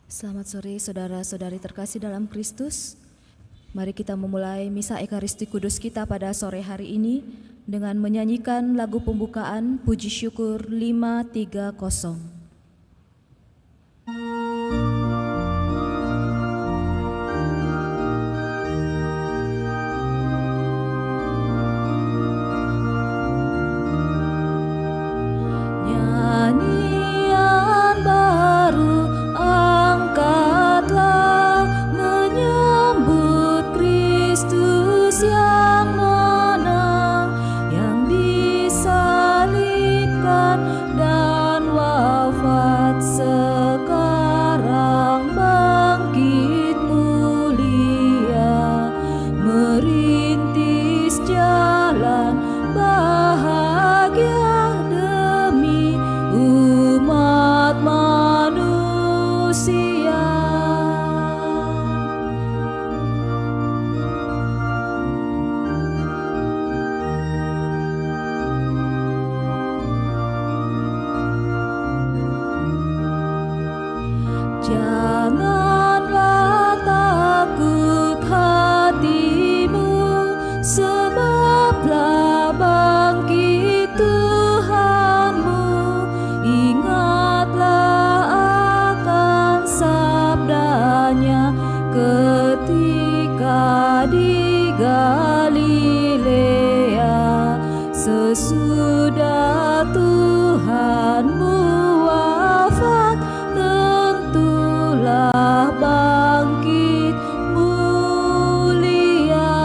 Selamat sore saudara-saudari terkasih dalam Kristus. Mari kita memulai Misa Ekaristi Kudus kita pada sore hari ini dengan menyanyikan lagu pembukaan Puji Syukur 530. Janganlah takut hatimu, sebablah bangkit Tuhanmu. Ingatlah akan sabdanya ketika di Galilea, sesudah Tuhanmu wafat, tentulah bangkit mulia.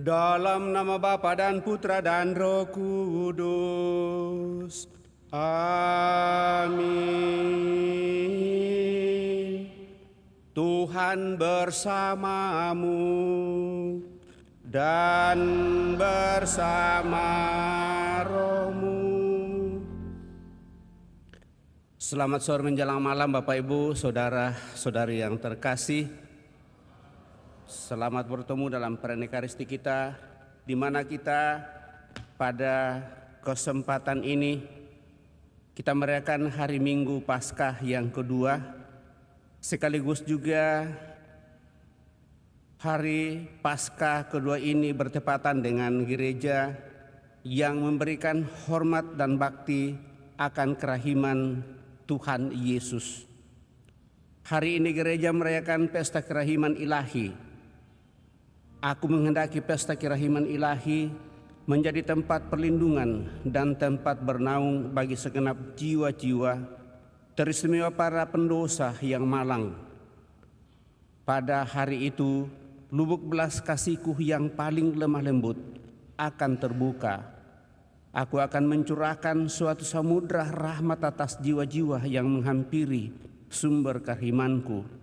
Dalam nama Bapa dan Putra dan Roh Kudus. Amin. Tuhan bersamamu dan bersama rohmu. Selamat sore menjelang malam Bapak Ibu, saudara-saudari yang terkasih. Selamat bertemu dalam perayaan Ekaristi kita, di mana kita pada kesempatan ini kita merayakan hari Minggu Paskah yang kedua, sekaligus juga hari Paskah kedua ini bertepatan dengan gereja yang memberikan hormat dan bakti akan kerahiman Tuhan Yesus. Hari ini gereja merayakan pesta kerahiman ilahi. Aku menghendaki pesta kerahiman ilahi menjadi tempat perlindungan dan tempat bernaung bagi segenap jiwa-jiwa, teristimewa para pendosa yang malang. Pada hari itu, lubuk belas kasihku yang paling lemah lembut akan terbuka. Aku akan mencurahkan suatu samudra rahmat atas jiwa-jiwa yang menghampiri sumber kerahimanku.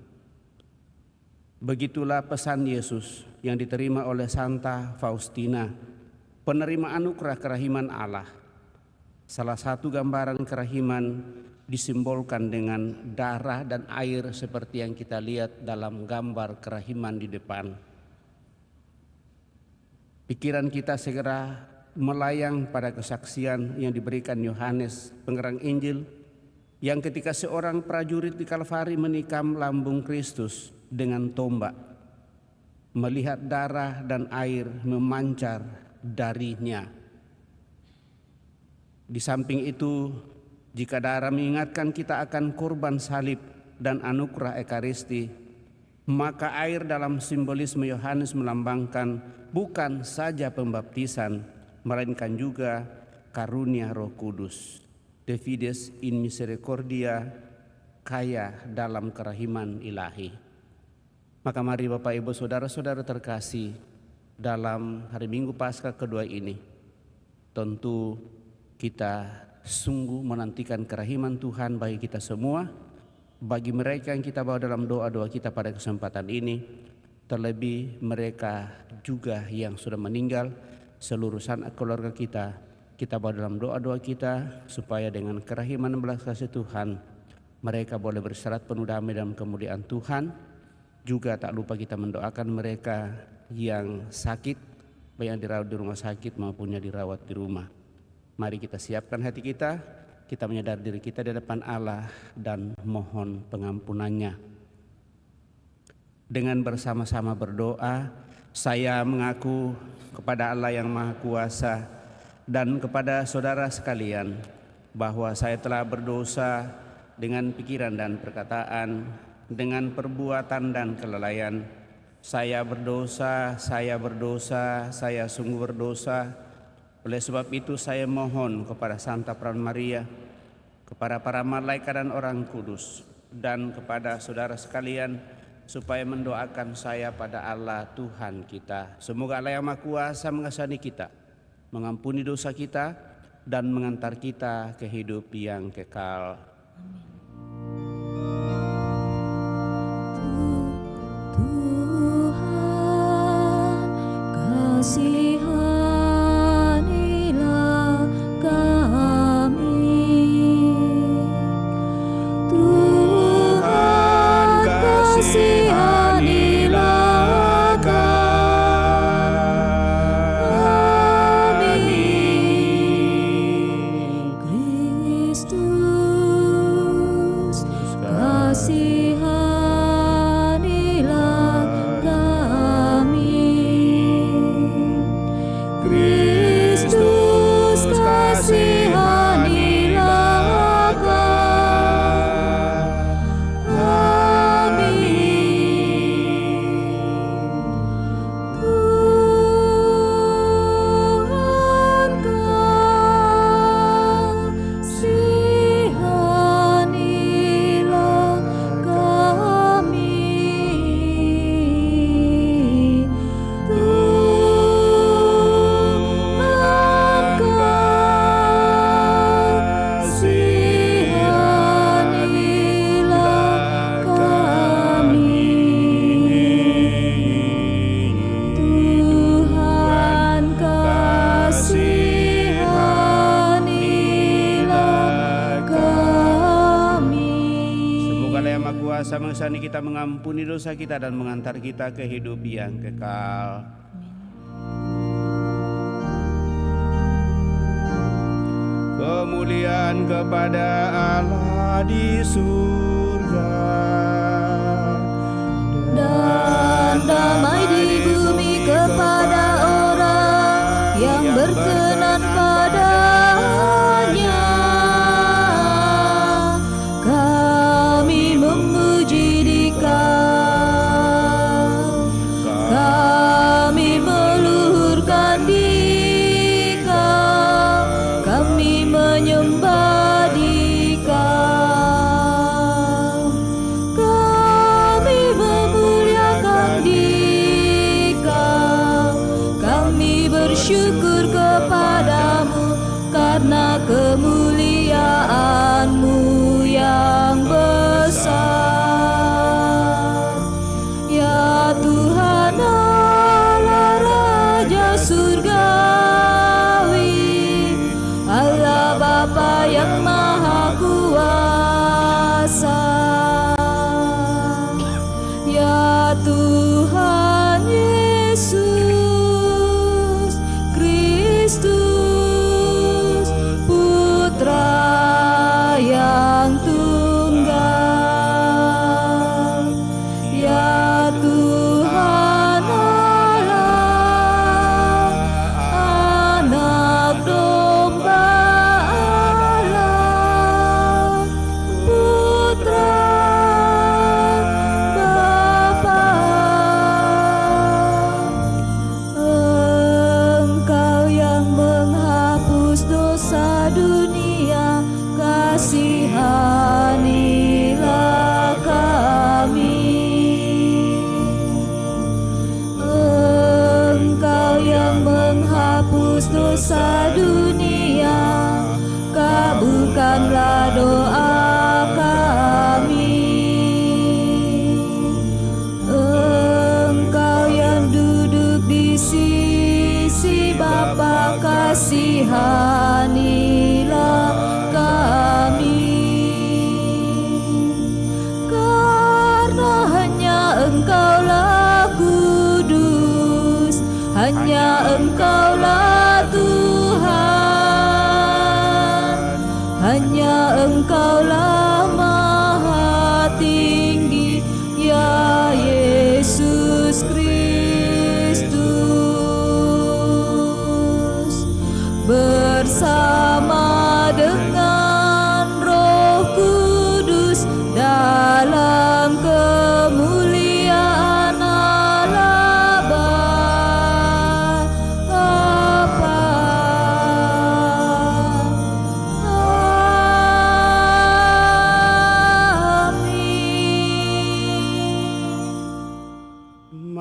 Begitulah pesan Yesus yang diterima oleh Santa Faustina, penerima anugerah kerahiman Allah. Salah satu gambaran kerahiman disimbolkan dengan darah dan air seperti yang kita lihat dalam gambar kerahiman di depan. Pikiran kita segera melayang pada kesaksian yang diberikan Yohanes, pengarang Injil, yang ketika seorang prajurit di Kalvari menikam lambung Kristus dengan tombak, melihat darah dan air memancar darinya. Di samping itu, jika darah mengingatkan kita akan kurban salib dan anugerah Ekaristi, maka air dalam simbolisme Yohanes melambangkan bukan saja pembaptisan, melainkan juga karunia Roh Kudus. De fides in misericordia, kaya dalam kerahiman ilahi. Maka mari Bapak Ibu saudara-saudara terkasih, dalam hari Minggu Paskah kedua ini tentu kita sungguh menantikan kerahiman Tuhan bagi kita semua, bagi mereka yang kita bawa dalam doa-doa kita pada kesempatan ini, terlebih mereka juga yang sudah meninggal, seluruh sanak keluarga kita bawa dalam doa-doa kita, supaya dengan kerahiman dan belas kasih Tuhan, mereka boleh berserat penuh damai dalam kemuliaan Tuhan. Juga tak lupa kita mendoakan mereka yang sakit, baik yang dirawat di rumah sakit maupun yang dirawat di rumah. Mari kita siapkan hati kita menyadari diri kita di depan Allah dan mohon pengampunannya. Dengan bersama-sama berdoa, saya mengaku kepada Allah yang Maha Kuasa dan kepada saudara sekalian bahwa saya telah berdosa dengan pikiran dan perkataan, dengan perbuatan dan kelalaian. Saya berdosa, saya sungguh berdosa. Oleh sebab itu saya mohon kepada Santa Perawan Maria, kepada para malaikat dan orang kudus, dan kepada saudara sekalian, supaya mendoakan saya pada Allah Tuhan kita. Semoga Allah yang Maha Kuasa mengasihani kita, mengampuni dosa kita, dan mengantar kita ke hidup yang kekal. Tuhan, kasihanilah kami. Tuhan, kasihanilah kami. Kristus, kasihanilah kami. Kristus, kasihanilah kami. Tuhan, kasihanilah kami. Semoga Allah yang Maha Kuasa mengasihani kita, mengampuni dosa kita, dan mengantar kita ke hidup yang kekal. Kemuliaan kepada Allah di surga, Dan damai di bumi kepada orang yang berkenan padanya. Kami memuji Dikau, kami meluhurkan Dikau, kami menyembah Dikau.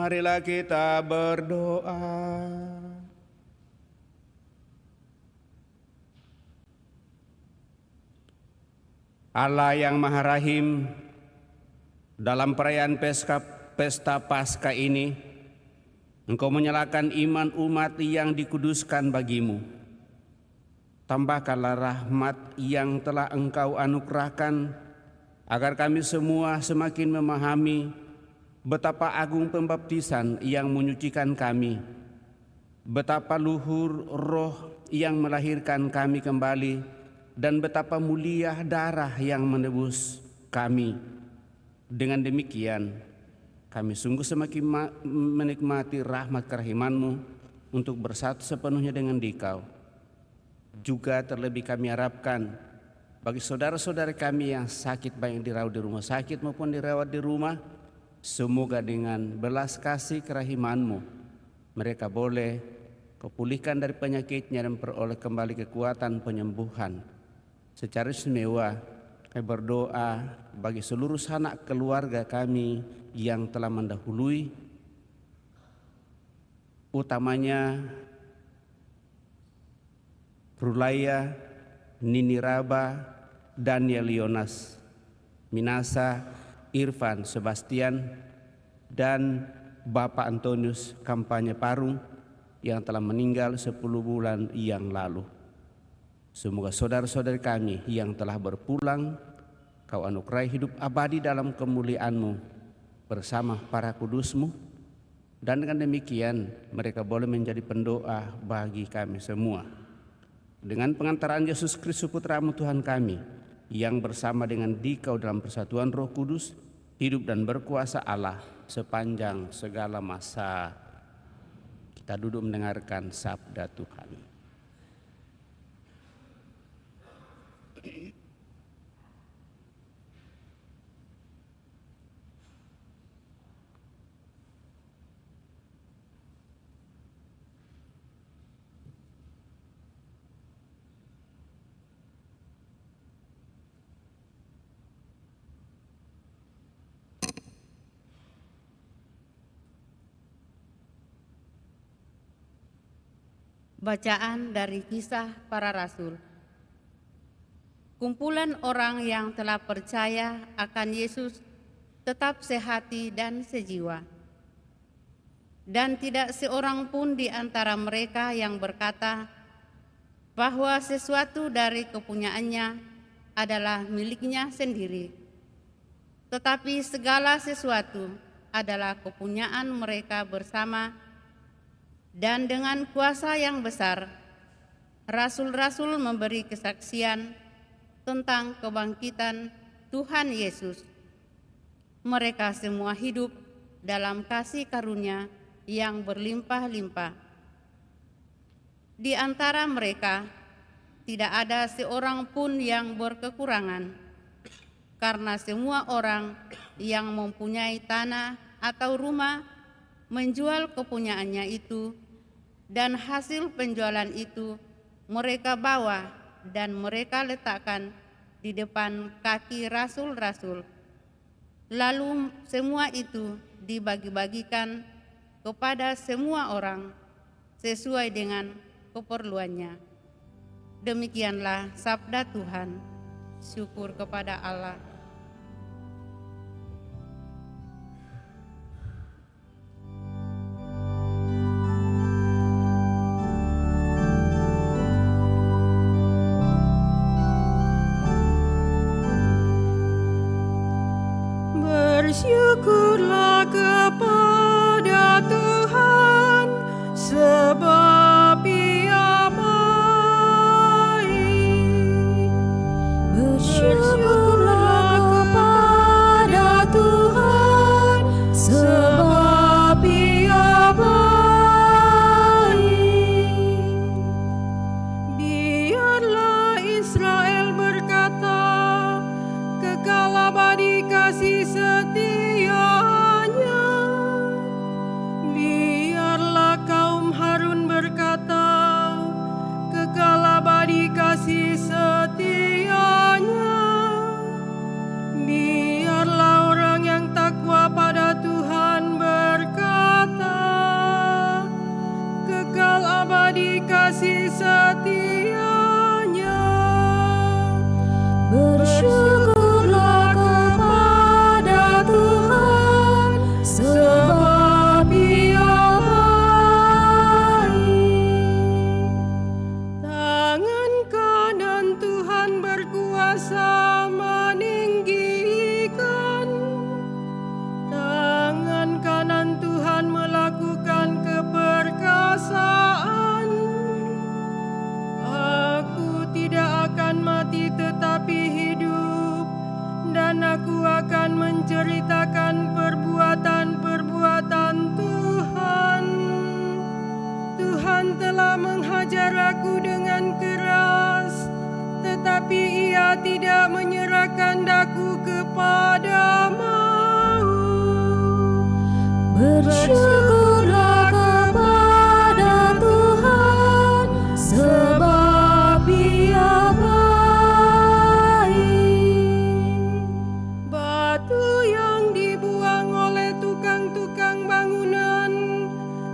Marilah kita berdoa. Allah yang Maha Rahim, dalam perayaan pesta Paskah ini, Engkau menyalakan iman umat yang dikuduskan bagimu. Tambahkanlah rahmat yang telah Engkau anugerahkan, agar kami semua semakin memahami betapa agung pembaptisan yang menyucikan kami, betapa luhur roh yang melahirkan kami kembali, dan betapa mulia darah yang menebus kami. Dengan demikian, kami sungguh semakin menikmati rahmat kerahiman-Mu untuk bersatu sepenuhnya dengan Dikau. Juga terlebih kami harapkan bagi saudara-saudara kami yang sakit, baik dirawat di rumah sakit maupun dirawat di rumah, semoga dengan belas kasih kerahiman-Mu mereka boleh kepulihkan dari penyakitnya dan peroleh kembali kekuatan penyembuhan. Secara istimewa kami berdoa bagi seluruh sanak keluarga kami yang telah mendahului, utamanya Rulaya, Nini Raba, Daniel Yonas, Minasa, Irfan, Sebastian, dan Bapak Antonius Kampanye Parung yang telah meninggal 10 bulan yang lalu. Semoga saudara-saudari kami yang telah berpulang, Kau anugerahi hidup abadi dalam kemuliaan-Mu bersama para kudus-Mu, dan dengan demikian mereka boleh menjadi pendoa bagi kami semua. Dengan pengantaran Yesus Kristus Putra-Mu Tuhan kami, yang bersama dengan Dikau dalam persatuan Roh Kudus, hidup dan berkuasa Allah sepanjang segala masa. Kita duduk mendengarkan sabda Tuhan. Bacaan dari Kisah Para Rasul. Kumpulan orang yang telah percaya akan Yesus tetap sehati dan sejiwa. Dan tidak seorang pun di antara mereka yang berkata bahwa sesuatu dari kepunyaannya adalah miliknya sendiri. Tetapi segala sesuatu adalah kepunyaan mereka bersama. Dan dengan kuasa yang besar, rasul-rasul memberi kesaksian tentang kebangkitan Tuhan Yesus. Mereka semua hidup dalam kasih karunia yang berlimpah-limpah. Di antara mereka tidak ada seorang pun yang berkekurangan, karena semua orang yang mempunyai tanah atau rumah menjual kepunyaannya itu, dan hasil penjualan itu mereka bawa dan mereka letakkan di depan kaki rasul-rasul. Lalu semua itu dibagi-bagikan kepada semua orang sesuai dengan keperluannya. Demikianlah sabda Tuhan. Syukur kepada Allah. Bersyukurlah kepada Tuhan, sebab Ia baik. Bersyukurlah kepada Tuhan, sebab Ia baik. Biarlah Israel berkata, kekal abadi kasih setianya. Biarlah kaum Harun berkata, Bersyukurlah kepada Tuhan, sebab Ia baik. Batu yang dibuang oleh tukang-tukang bangunan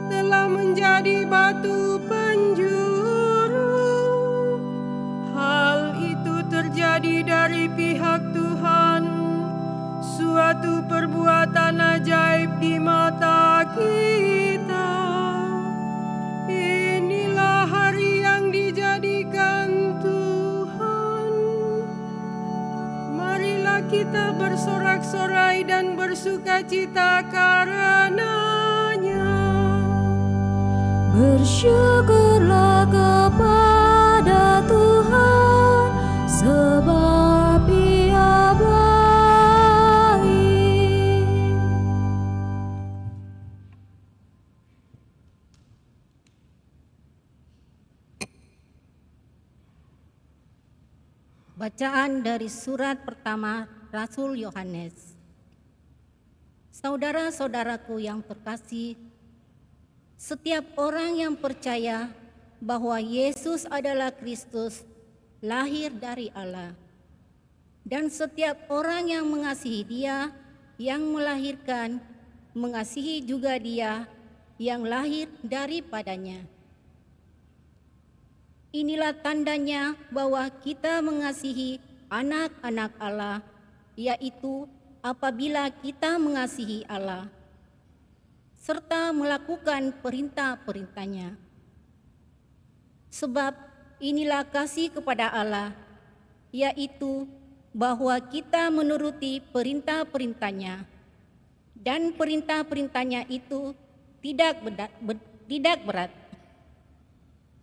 telah menjadi batu penjuru. Hal itu terjadi dari pihak Tuhan, suatu perbuatan ajaib di mata kita. Inilah hari yang dijadikan Tuhan. Marilah kita bersorak-sorai dan bersukacita karenanya. Bersyukurlah kepada Tuhan, sebab Ia baik. Bacaan dari surat pertama Rasul Yohanes. Saudara-saudaraku yang terkasih, setiap orang yang percaya bahwa Yesus adalah Kristus lahir dari Allah, dan setiap orang yang mengasihi Dia yang melahirkan, mengasihi juga Dia yang lahir daripadanya. Inilah tandanya bahwa kita mengasihi anak-anak Allah, yaitu apabila kita mengasihi Allah serta melakukan perintah-perintahnya. Sebab inilah kasih kepada Allah, yaitu bahwa kita menuruti perintah-perintahnya, dan perintah-perintahnya itu tidak berat.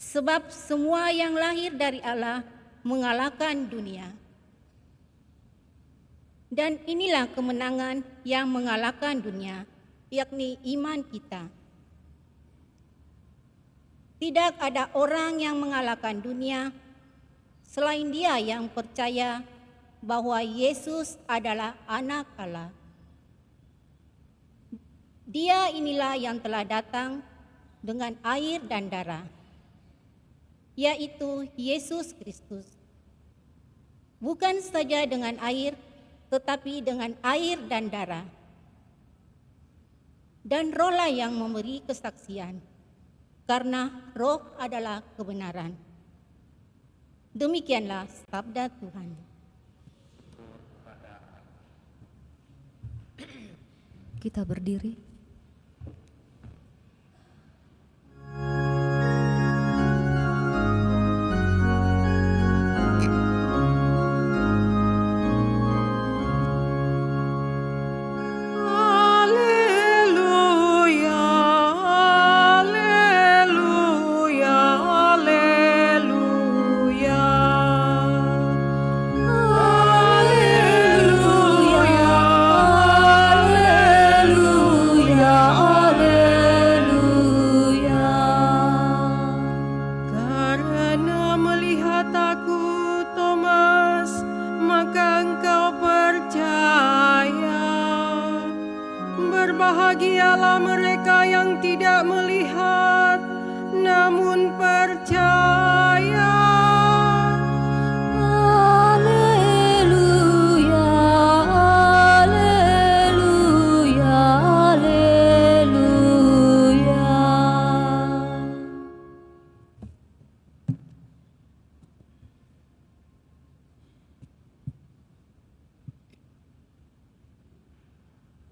Sebab semua yang lahir dari Allah mengalahkan dunia. Dan inilah kemenangan yang mengalahkan dunia, yakni iman kita. Tidak ada orang yang mengalahkan dunia selain dia yang percaya bahwa Yesus adalah anak Allah. Dia inilah yang telah datang dengan air dan darah, yaitu Yesus Kristus. Bukan saja dengan air, tetapi dengan air dan darah. Dan Roh-lah yang memberi kesaksian, karena Roh adalah kebenaran. Demikianlah sabda Tuhan. Kita berdiri. Berbahagialah mereka yang tidak melihat, namun percaya. Haleluya, haleluya, haleluya.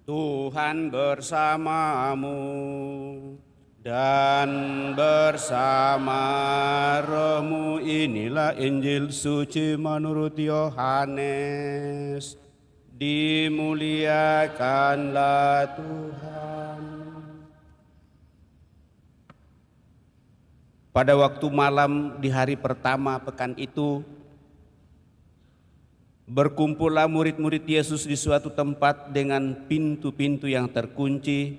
Tuhan bersamamu dan bersama rohmu. Inilah Injil suci menurut Yohanes. Dimuliakanlah Tuhan. Pada waktu malam di hari pertama pekan itu, berkumpullah murid-murid Yesus di suatu tempat dengan pintu-pintu yang terkunci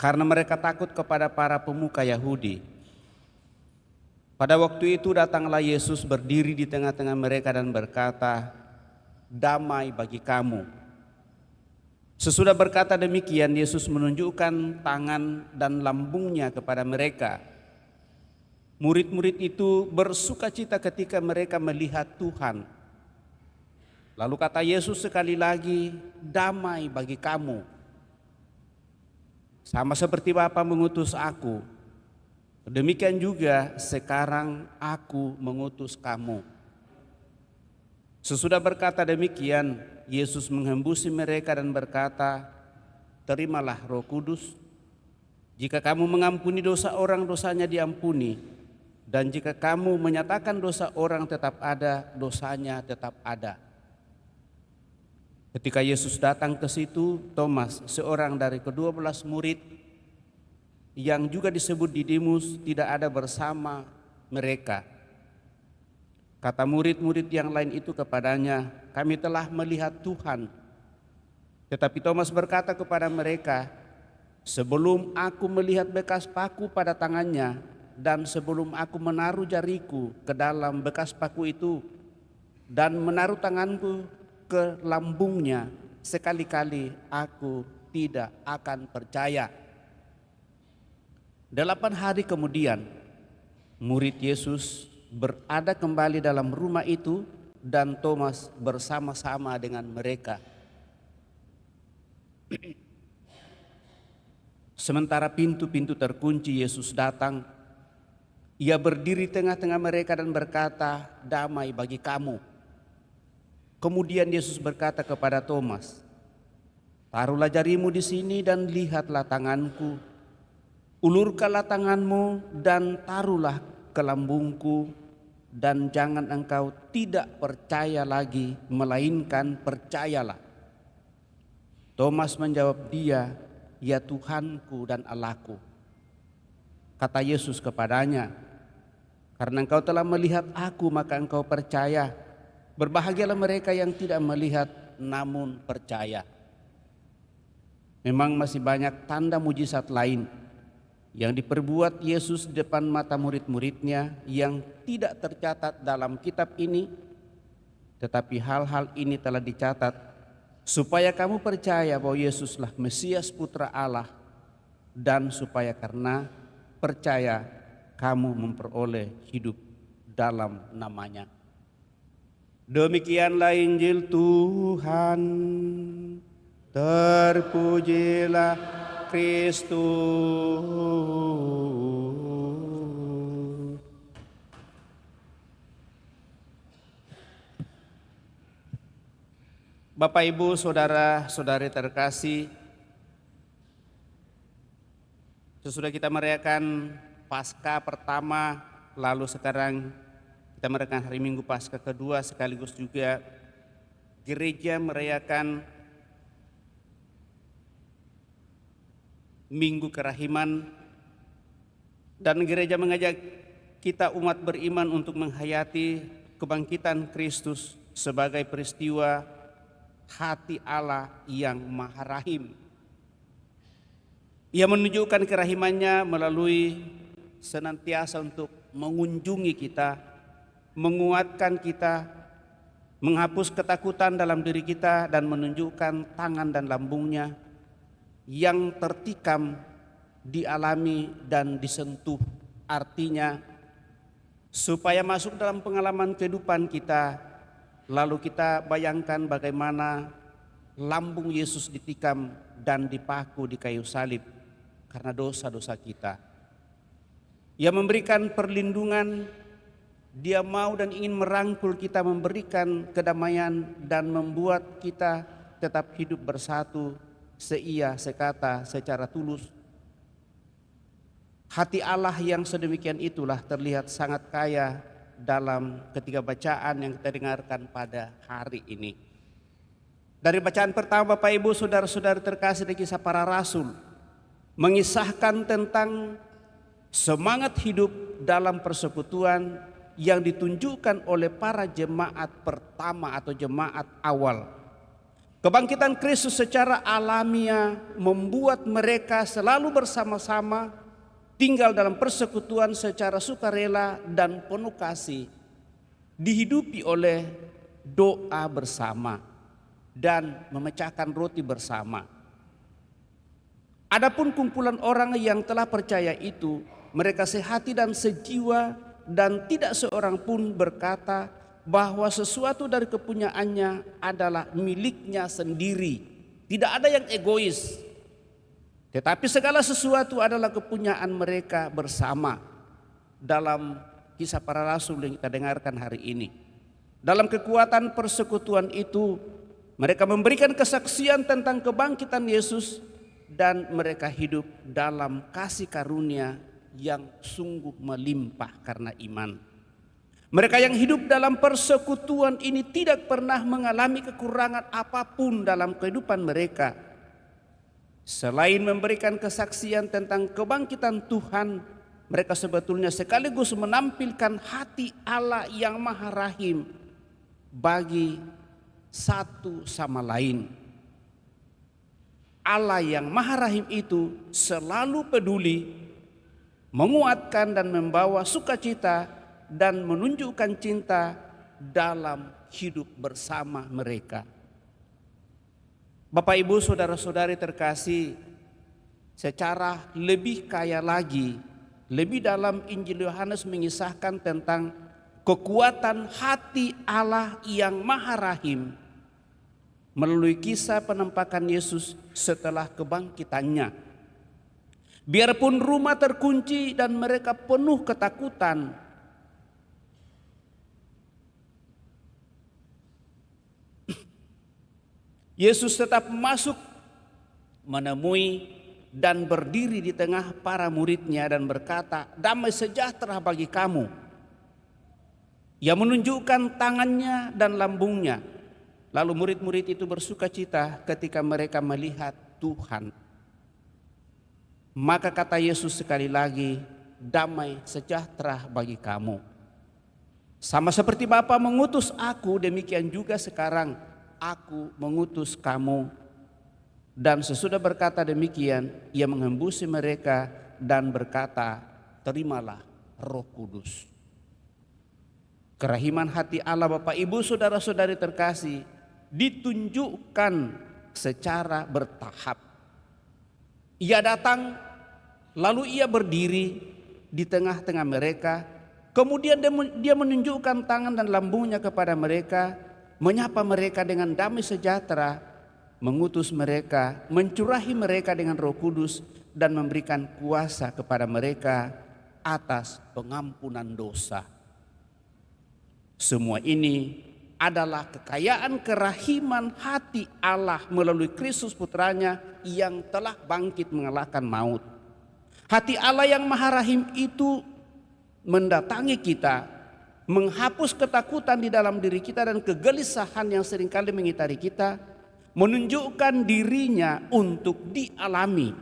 karena mereka takut kepada para pemuka Yahudi. Pada waktu itu datanglah Yesus berdiri di tengah-tengah mereka dan berkata, "Damai bagi kamu." Sesudah berkata demikian, Yesus menunjukkan tangan dan lambungnya kepada mereka. Murid-murid itu bersukacita ketika mereka melihat Tuhan. Lalu kata Yesus sekali lagi, "Damai bagi kamu. Sama seperti Bapa mengutus aku, demikian juga sekarang aku mengutus kamu." Sesudah berkata demikian, Yesus menghembusi mereka dan berkata, "Terimalah Roh Kudus. Jika kamu mengampuni dosa orang, dosanya diampuni. Dan jika kamu menyatakan dosa orang tetap ada, dosanya tetap ada." Ketika Yesus datang ke situ, Thomas, seorang dari ke-12 murid yang juga disebut Didimus, tidak ada bersama mereka. Kata murid-murid yang lain itu kepadanya, "Kami telah melihat Tuhan." Tetapi Thomas berkata kepada mereka, "Sebelum aku melihat bekas paku pada tangannya, dan sebelum aku menaruh jariku ke dalam bekas paku itu, dan menaruh tanganku ke lambungnya, sekali-kali aku tidak akan percaya." 8 hari kemudian, murid Yesus berada kembali dalam rumah itu dan Thomas bersama-sama dengan mereka. Sementara pintu-pintu terkunci, Yesus datang. Ia berdiri tengah-tengah mereka dan berkata, "Damai bagi kamu." Kemudian Yesus berkata kepada Thomas, "Taruhlah jarimu di sini dan lihatlah tanganku. Ulurkanlah tanganmu dan taruhlah ke lambungku, dan jangan engkau tidak percaya lagi, melainkan percayalah." Thomas menjawab dia, "Ya Tuhanku dan Allahku." Kata Yesus kepadanya, "Karena engkau telah melihat aku, maka engkau percaya. Berbahagialah mereka yang tidak melihat namun percaya." Memang masih banyak tanda mujizat lain yang diperbuat Yesus di depan mata murid-muridnya yang tidak tercatat dalam kitab ini, tetapi hal-hal ini telah dicatat supaya kamu percaya bahwa Yesuslah Mesias Putra Allah, dan supaya karena percaya kamu memperoleh hidup dalam namanya. Demikianlah Injil Tuhan. Terpujilah Kristus. Bapak, Ibu, saudara-saudari terkasih, sesudah kita merayakan Paskah pertama, lalu sekarang kita merayakan hari Minggu Paskah kedua, sekaligus juga gereja merayakan Minggu Kerahiman, dan gereja mengajak kita umat beriman untuk menghayati kebangkitan Kristus sebagai peristiwa hati Allah yang Maha Rahim. Ia menunjukkan kerahimannya melalui senantiasa untuk mengunjungi kita, menguatkan kita, menghapus ketakutan dalam diri kita, dan menunjukkan tangan dan lambungnya yang tertikam, dialami dan disentuh. Artinya supaya masuk dalam pengalaman kehidupan kita, lalu kita bayangkan bagaimana lambung Yesus ditikam dan dipaku di kayu salib karena dosa-dosa kita. Ia memberikan perlindungan, Dia mau dan ingin merangkul kita, memberikan kedamaian dan membuat kita tetap hidup bersatu, seia, sekata, secara tulus. Hati Allah yang sedemikian itulah terlihat sangat kaya dalam ketiga bacaan yang kita dengarkan pada hari ini. Dari bacaan pertama, Bapak, Ibu, saudara-saudara terkasih, di Kisah Para Rasul mengisahkan tentang semangat hidup dalam persekutuan yang ditunjukkan oleh para jemaat pertama atau jemaat awal. Kebangkitan Kristus secara alamiah membuat mereka selalu bersama-sama tinggal dalam persekutuan secara sukarela dan penuh kasih, dihidupi oleh doa bersama. dan memecahkan roti bersama. Adapun kumpulan orang yang telah percaya itu, mereka sehati dan sejiwa, dan tidak seorang pun berkata bahwa sesuatu dari kepunyaannya adalah miliknya sendiri. Tidak ada yang egois, tetapi segala sesuatu adalah kepunyaan mereka bersama. Dalam Kisah Para Rasul yang kita dengarkan hari ini, dalam kekuatan persekutuan itu, mereka memberikan kesaksian tentang kebangkitan Yesus, dan mereka hidup dalam kasih karunia yang sungguh melimpah karena iman. Mereka yang hidup dalam persekutuan ini tidak pernah mengalami kekurangan apapun dalam kehidupan mereka. Selain memberikan kesaksian tentang kebangkitan Tuhan, mereka sebetulnya sekaligus menampilkan hati Allah yang Maha Rahim bagi satu sama lain. Allah yang Maha Rahim itu selalu peduli, menguatkan dan membawa sukacita dan menunjukkan cinta dalam hidup bersama mereka. Bapak, Ibu, saudara-saudari terkasih, secara lebih kaya lagi, lebih dalam Injil Yohanes mengisahkan tentang kekuatan hati Allah yang Maha Rahim melalui kisah penampakan Yesus setelah kebangkitannya. Biarpun rumah terkunci dan mereka penuh ketakutan, Yesus tetap masuk, menemui dan berdiri di tengah para muridnya dan berkata, "Damai sejahtera bagi kamu." Ia menunjukkan tangannya dan lambungnya. Lalu murid-murid itu bersukacita ketika mereka melihat Tuhan. Maka kata Yesus sekali lagi, "Damai sejahtera bagi kamu. Sama seperti Bapa mengutus aku, demikian juga sekarang aku mengutus kamu." Dan sesudah berkata demikian, ia mengembusi mereka dan berkata, "Terimalah Roh Kudus." Kerahiman hati Allah, Bapak, Ibu, saudara-saudari terkasih, ditunjukkan secara bertahap. Ia datang, lalu ia berdiri di tengah-tengah mereka. Kemudian dia menunjukkan tangan dan lambungnya kepada mereka, menyapa mereka dengan damai sejahtera, mengutus mereka, mencurahi mereka dengan Roh Kudus, dan memberikan kuasa kepada mereka atas pengampunan dosa. Semua ini adalah kekayaan kerahiman hati Allah melalui Kristus Putranya yang telah bangkit mengalahkan maut. Hati Allah yang Maha Rahim itu mendatangi kita, menghapus ketakutan di dalam diri kita dan kegelisahan yang seringkali mengitari kita, menunjukkan dirinya untuk dialami,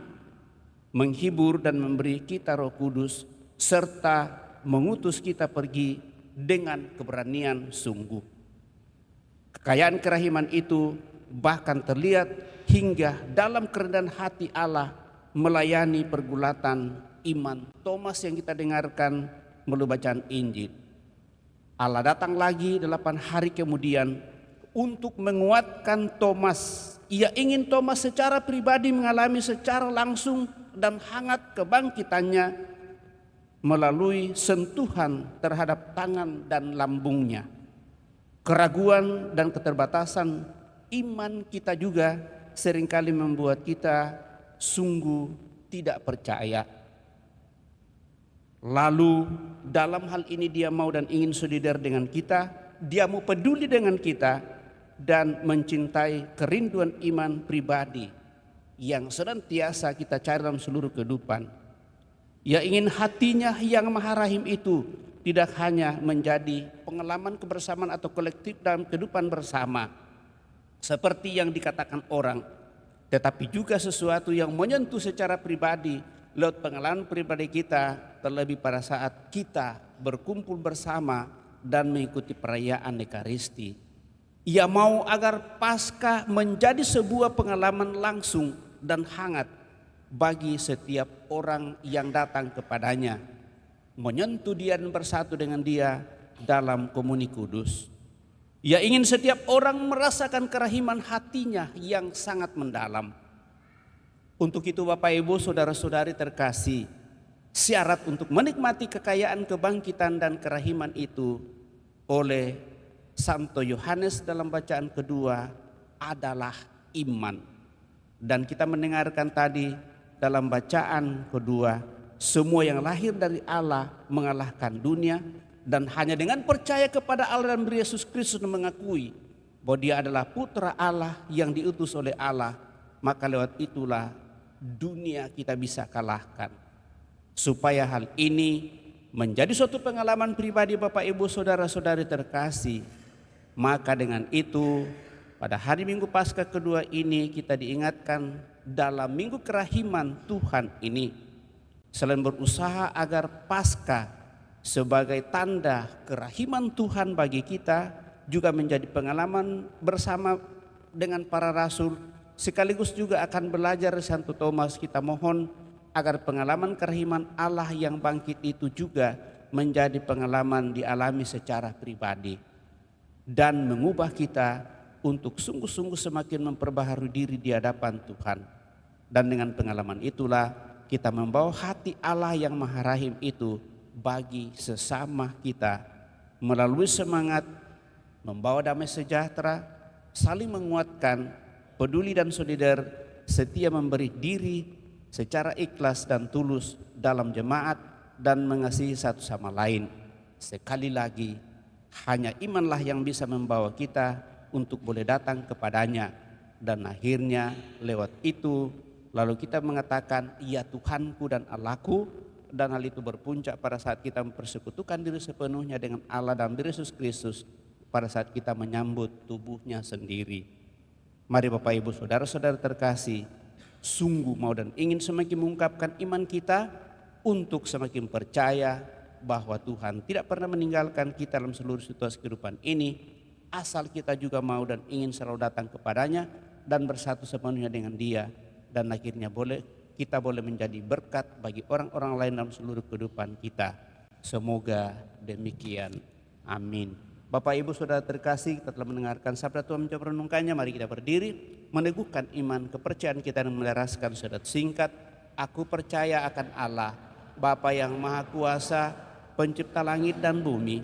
menghibur dan memberi kita Roh Kudus, serta mengutus kita pergi dengan keberanian sungguh. Kekayaan kerahiman itu bahkan terlihat hingga dalam kerendahan hati Allah melayani pergulatan iman Thomas yang kita dengarkan melalui bacaan Injil. Allah datang lagi 8 hari kemudian untuk menguatkan Thomas. Ia ingin Thomas secara pribadi mengalami secara langsung dan hangat kebangkitannya melalui sentuhan terhadap tangan dan lambungnya. Keraguan dan keterbatasan iman kita juga seringkali membuat kita sungguh tidak percaya. Lalu dalam hal ini dia mau dan ingin solidar dengan kita, dia mau peduli dengan kita dan mencintai kerinduan iman pribadi yang senantiasa kita cari dalam seluruh kehidupan. Ia ingin hatinya yang Maha Rahim itu tidak hanya menjadi pengalaman kebersamaan atau kolektif dalam kehidupan bersama seperti yang dikatakan orang, tetapi juga sesuatu yang menyentuh secara pribadi lewat pengalaman pribadi kita, terlebih pada saat kita berkumpul bersama dan mengikuti perayaan Ekaristi. Ia mau agar Paskah menjadi sebuah pengalaman langsung dan hangat bagi setiap orang yang datang kepadanya, menyentuh dia dan bersatu dengan dia dalam komuni kudus. Ia ingin setiap orang merasakan kerahiman hatinya yang sangat mendalam. Untuk itu Bapak Ibu saudara-saudari terkasih, syarat untuk menikmati kekayaan kebangkitan dan kerahiman itu oleh Santo Yohanes dalam bacaan kedua adalah iman. Dan kita mendengarkan tadi dalam bacaan kedua, semua yang lahir dari Allah mengalahkan dunia, dan hanya dengan percaya kepada Allah dan Yesus Kristus mengakui bahwa Dia adalah putra Allah yang diutus oleh Allah, maka lewat itulah dunia kita bisa kalahkan. Supaya hal ini menjadi suatu pengalaman pribadi Bapak Ibu saudara-saudari terkasih, maka dengan itu pada hari Minggu Paskah kedua ini kita diingatkan dalam Minggu Kerahiman Tuhan ini, selain berusaha agar Paskah sebagai tanda kerahiman Tuhan bagi kita juga menjadi pengalaman bersama dengan para rasul, sekaligus juga akan belajar Santo Thomas. Kita mohon agar pengalaman kerahiman Allah yang bangkit itu juga menjadi pengalaman dialami secara pribadi dan mengubah kita untuk sungguh-sungguh semakin memperbaharui diri di hadapan Tuhan. Dan dengan pengalaman itulah kita membawa hati Allah yang Maha Rahim itu bagi sesama kita melalui semangat membawa damai sejahtera, saling menguatkan, peduli dan solidar, setia memberi diri secara ikhlas dan tulus dalam jemaat dan mengasihi satu sama lain. Sekali lagi, hanya imanlah yang bisa membawa kita untuk boleh datang kepadanya, dan akhirnya lewat itu lalu kita mengatakan, "Ya Tuhanku dan Allahku," dan hal itu berpuncak pada saat kita mempersekutukan diri sepenuhnya dengan Allah dan Yesus Kristus pada saat kita menyambut tubuhnya sendiri. Mari Bapak Ibu saudara-saudara terkasih, sungguh mau dan ingin semakin mengungkapkan iman kita untuk semakin percaya bahwa Tuhan tidak pernah meninggalkan kita dalam seluruh situasi kehidupan ini, asal kita juga mau dan ingin selalu datang kepadanya dan bersatu sepenuhnya dengan Dia, dan akhirnya kita boleh menjadi berkat bagi orang-orang lain dalam seluruh kehidupan kita. Semoga demikian. Amin. Bapak Ibu saudara terkasih, kita telah mendengarkan sabda Tuhan, mencoba renungkannya. Mari kita berdiri, meneguhkan iman kepercayaan kita dan meleraskan sadat singkat. Aku percaya akan Allah, Bapa yang Maha Kuasa, pencipta langit dan bumi,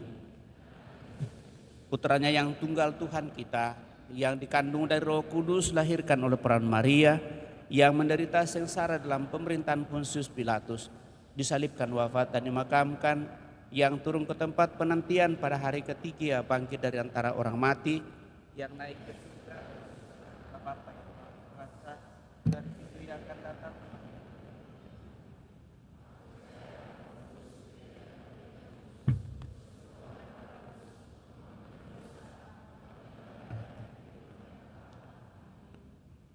putranya yang tunggal Tuhan kita, yang dikandung dari Roh Kudus, lahirkan oleh peran Maria, yang menderita sengsara dalam pemerintahan Pontius Pilatus, disalibkan, wafat dan dimakamkan, yang turun ke tempat penantian pada hari ketiga, bangkit dari antara orang mati, yang naik ke surga, Bapa yang Maha Kuasa, dan itu yang akan datang.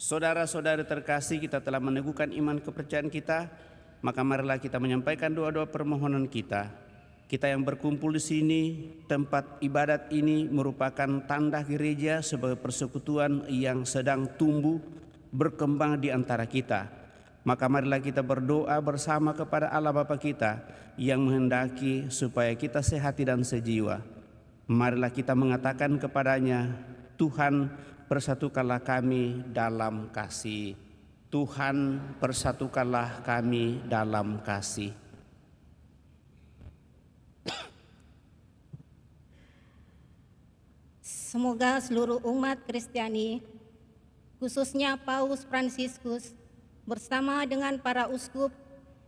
Saudara-saudari terkasih, kita telah meneguhkan iman kepercayaan kita, maka marilah kita menyampaikan doa-doa permohonan kita. Kita yang berkumpul di sini, tempat ibadat ini merupakan tanda gereja sebagai persekutuan yang sedang tumbuh berkembang di antara kita. Maka marilah kita berdoa bersama kepada Allah Bapa kita yang menghendaki supaya kita sehati dan sejiwa. Marilah kita mengatakan kepadanya, Tuhan, persatukanlah kami dalam kasih. Tuhan, persatukanlah kami dalam kasih. Semoga seluruh umat Kristiani, khususnya Paus Fransiskus, bersama dengan para uskup,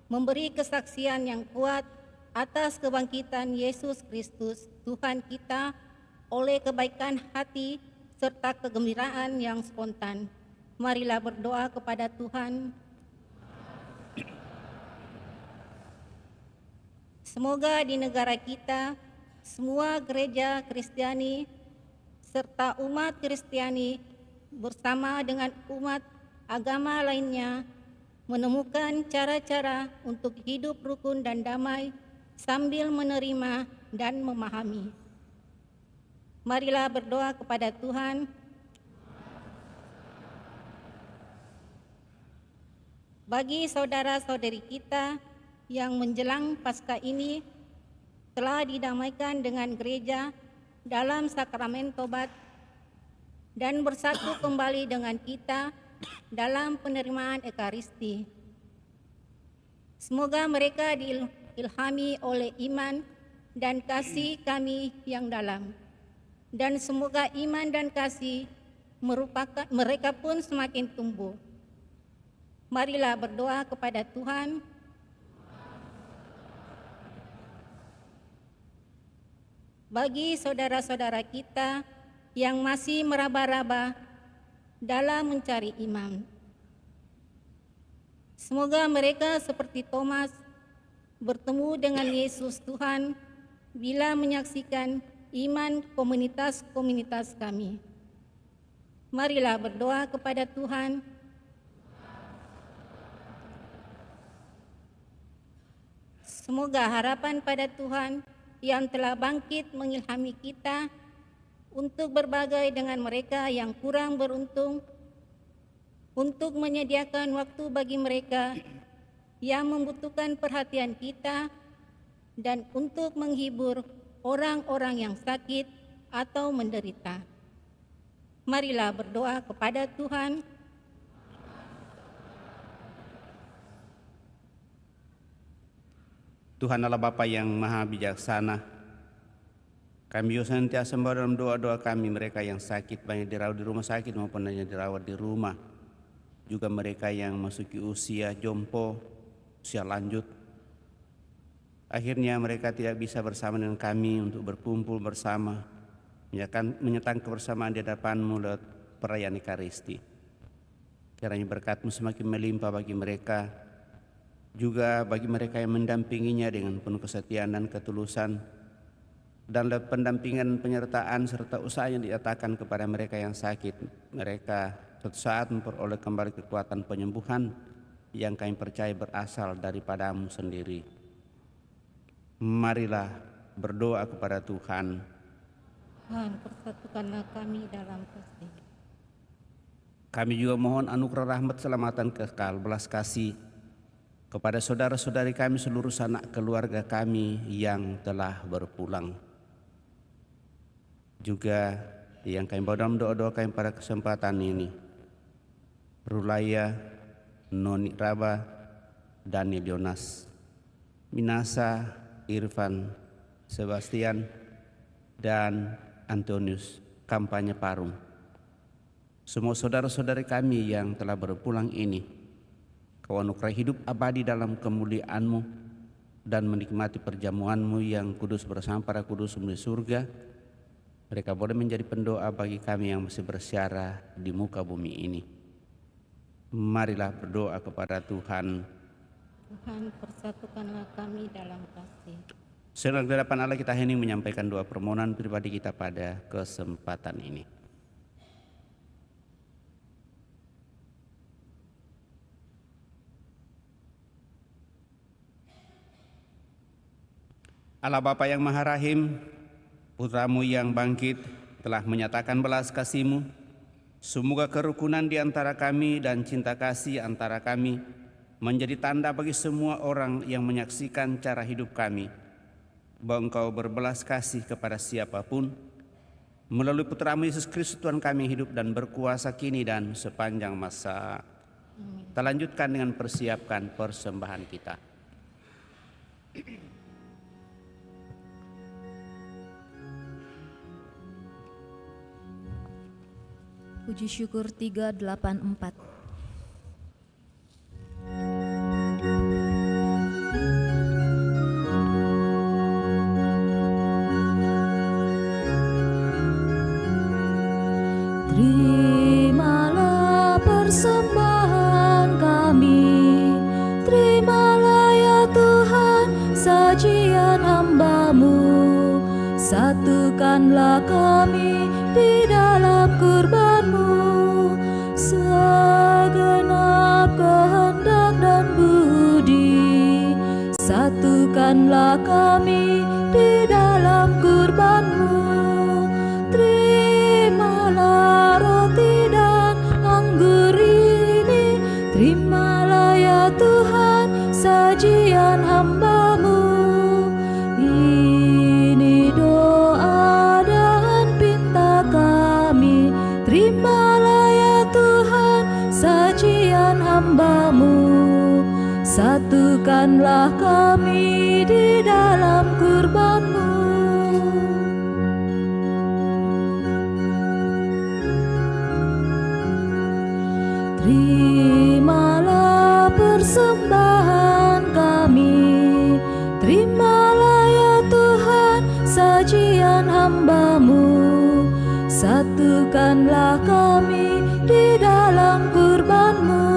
memberi kesaksian yang kuat atas kebangkitan Yesus Kristus, Tuhan kita, oleh kebaikan hati serta kegembiraan yang spontan. Marilah berdoa kepada Tuhan. Semoga di negara kita, semua gereja Kristiani serta umat Kristiani bersama dengan umat agama lainnya menemukan cara-cara untuk hidup rukun dan damai sambil menerima dan memahami. Marilah berdoa kepada Tuhan. Bagi saudara-saudari kita yang menjelang Paskah ini telah didamaikan dengan gereja dalam sakramen tobat dan bersatu kembali dengan kita dalam penerimaan Ekaristi. Semoga mereka diilhami oleh iman dan kasih kami yang dalam, dan semoga iman dan kasih mereka pun semakin tumbuh. Marilah berdoa kepada Tuhan. Bagi saudara-saudara kita yang masih meraba-raba dalam mencari iman, semoga mereka seperti Thomas bertemu dengan Yesus Tuhan bila menyaksikan iman komunitas-komunitas kami. Marilah berdoa kepada Tuhan. Semoga harapan pada Tuhan yang telah bangkit mengilhami kita untuk berbagai dengan mereka yang kurang beruntung, untuk menyediakan waktu bagi mereka yang membutuhkan perhatian kita, dan untuk menghibur orang-orang yang sakit atau menderita. Marilah berdoa kepada Tuhan. Tuhan Allah Bapa yang Maha Bijaksana, kami senantiasa membawa dalam doa-doa kami mereka yang sakit, banyak dirawat di rumah sakit maupun hanya dirawat di rumah. Juga mereka yang masuki usia jompo, usia lanjut. Akhirnya mereka tidak bisa bersama dengan kami untuk berkumpul bersama, menyatakan kebersamaan di hadapan-Mu lewat perayaan Ekaristi. Kiranya berkat-Mu semakin melimpah bagi mereka, juga bagi mereka yang mendampinginya dengan penuh kesetiaan dan ketulusan, dan lewat pendampingan, penyertaan, serta usaha yang dinyatakan kepada mereka yang sakit, mereka suatu saat memperoleh kembali kekuatan penyembuhan yang kami percaya berasal daripada-Mu sendiri. Marilah berdoa kepada Tuhan. Tuhan, persatukanlah kami dalam kasih. Kami juga mohon anugerah rahmat selamatan kekal belas kasih kepada saudara-saudari kami seluruh sanak keluarga kami yang telah berpulang. Juga yang kami bawa dalam doa-doa kami pada kesempatan ini, Rulaya, Noni Raba, Daniel Yonas, Minasa, Irfan, Sebastian, dan Antonius Kampanye Parung. Semua saudara-saudari kami yang telah berpulang ini, Kau anugerah hidup abadi dalam kemuliaan-Mu dan menikmati perjamuan-Mu yang kudus bersama para kudus-Mu di surga. Mereka boleh menjadi pendoa bagi kami yang masih bersiara di muka bumi ini. Marilah berdoa kepada Tuhan. Tuhan, persatukanlah kami dalam kasih. Sedang di hadapan Allah kita hening menyampaikan doa permohonan pribadi kita pada kesempatan ini. Allah Bapa yang Maha Rahim, Putra-Mu yang bangkit telah menyatakan belas kasih-Mu. Semoga kerukunan di antara kami dan cinta kasih antara kami menjadi tanda bagi semua orang yang menyaksikan cara hidup kami, bahwa Engkau berbelas kasih kepada siapapun. Melalui Putra-Mu Yesus Kristus Tuhan kami hidup dan berkuasa kini dan sepanjang masa. Kita lanjutkan dengan persiapkan persembahan kita. Puji syukur 384. Terimalah persembahan kami, terimalah ya Tuhan sajian hamba-Mu, satukanlah kami di dalam kurban-Mu, segenap kehendak dan budi, satukanlah kami di dalam kurban-Mu. Terimalah roti dan anggur ini, terimalah ya Tuhan sajian hamba-Mu. Ini doa dan hamba-Mu. Satukanlah kami di dalam kurban-Mu. Terimalah persembahan kami, terimalah ya Tuhan sajian hamba-Mu. Satukanlah kami di dalam kurban-Mu.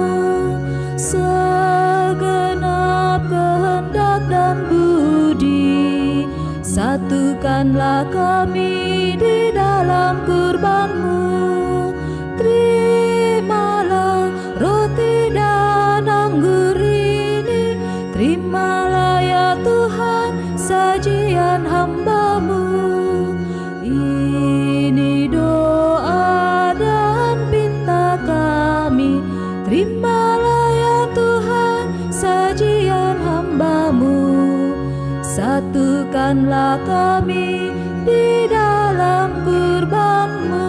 Segenap kehendak dan budi, satukanlah kami di dalam kurban-Mu. Terimalah roti dan anggur ini, terimalah ya Tuhan sajian hamba-Mu. Ini doa dan pinta kami, terimalah ya Tuhan sajian hamba-Mu. Satukanlah kami di dalam kurban-Mu.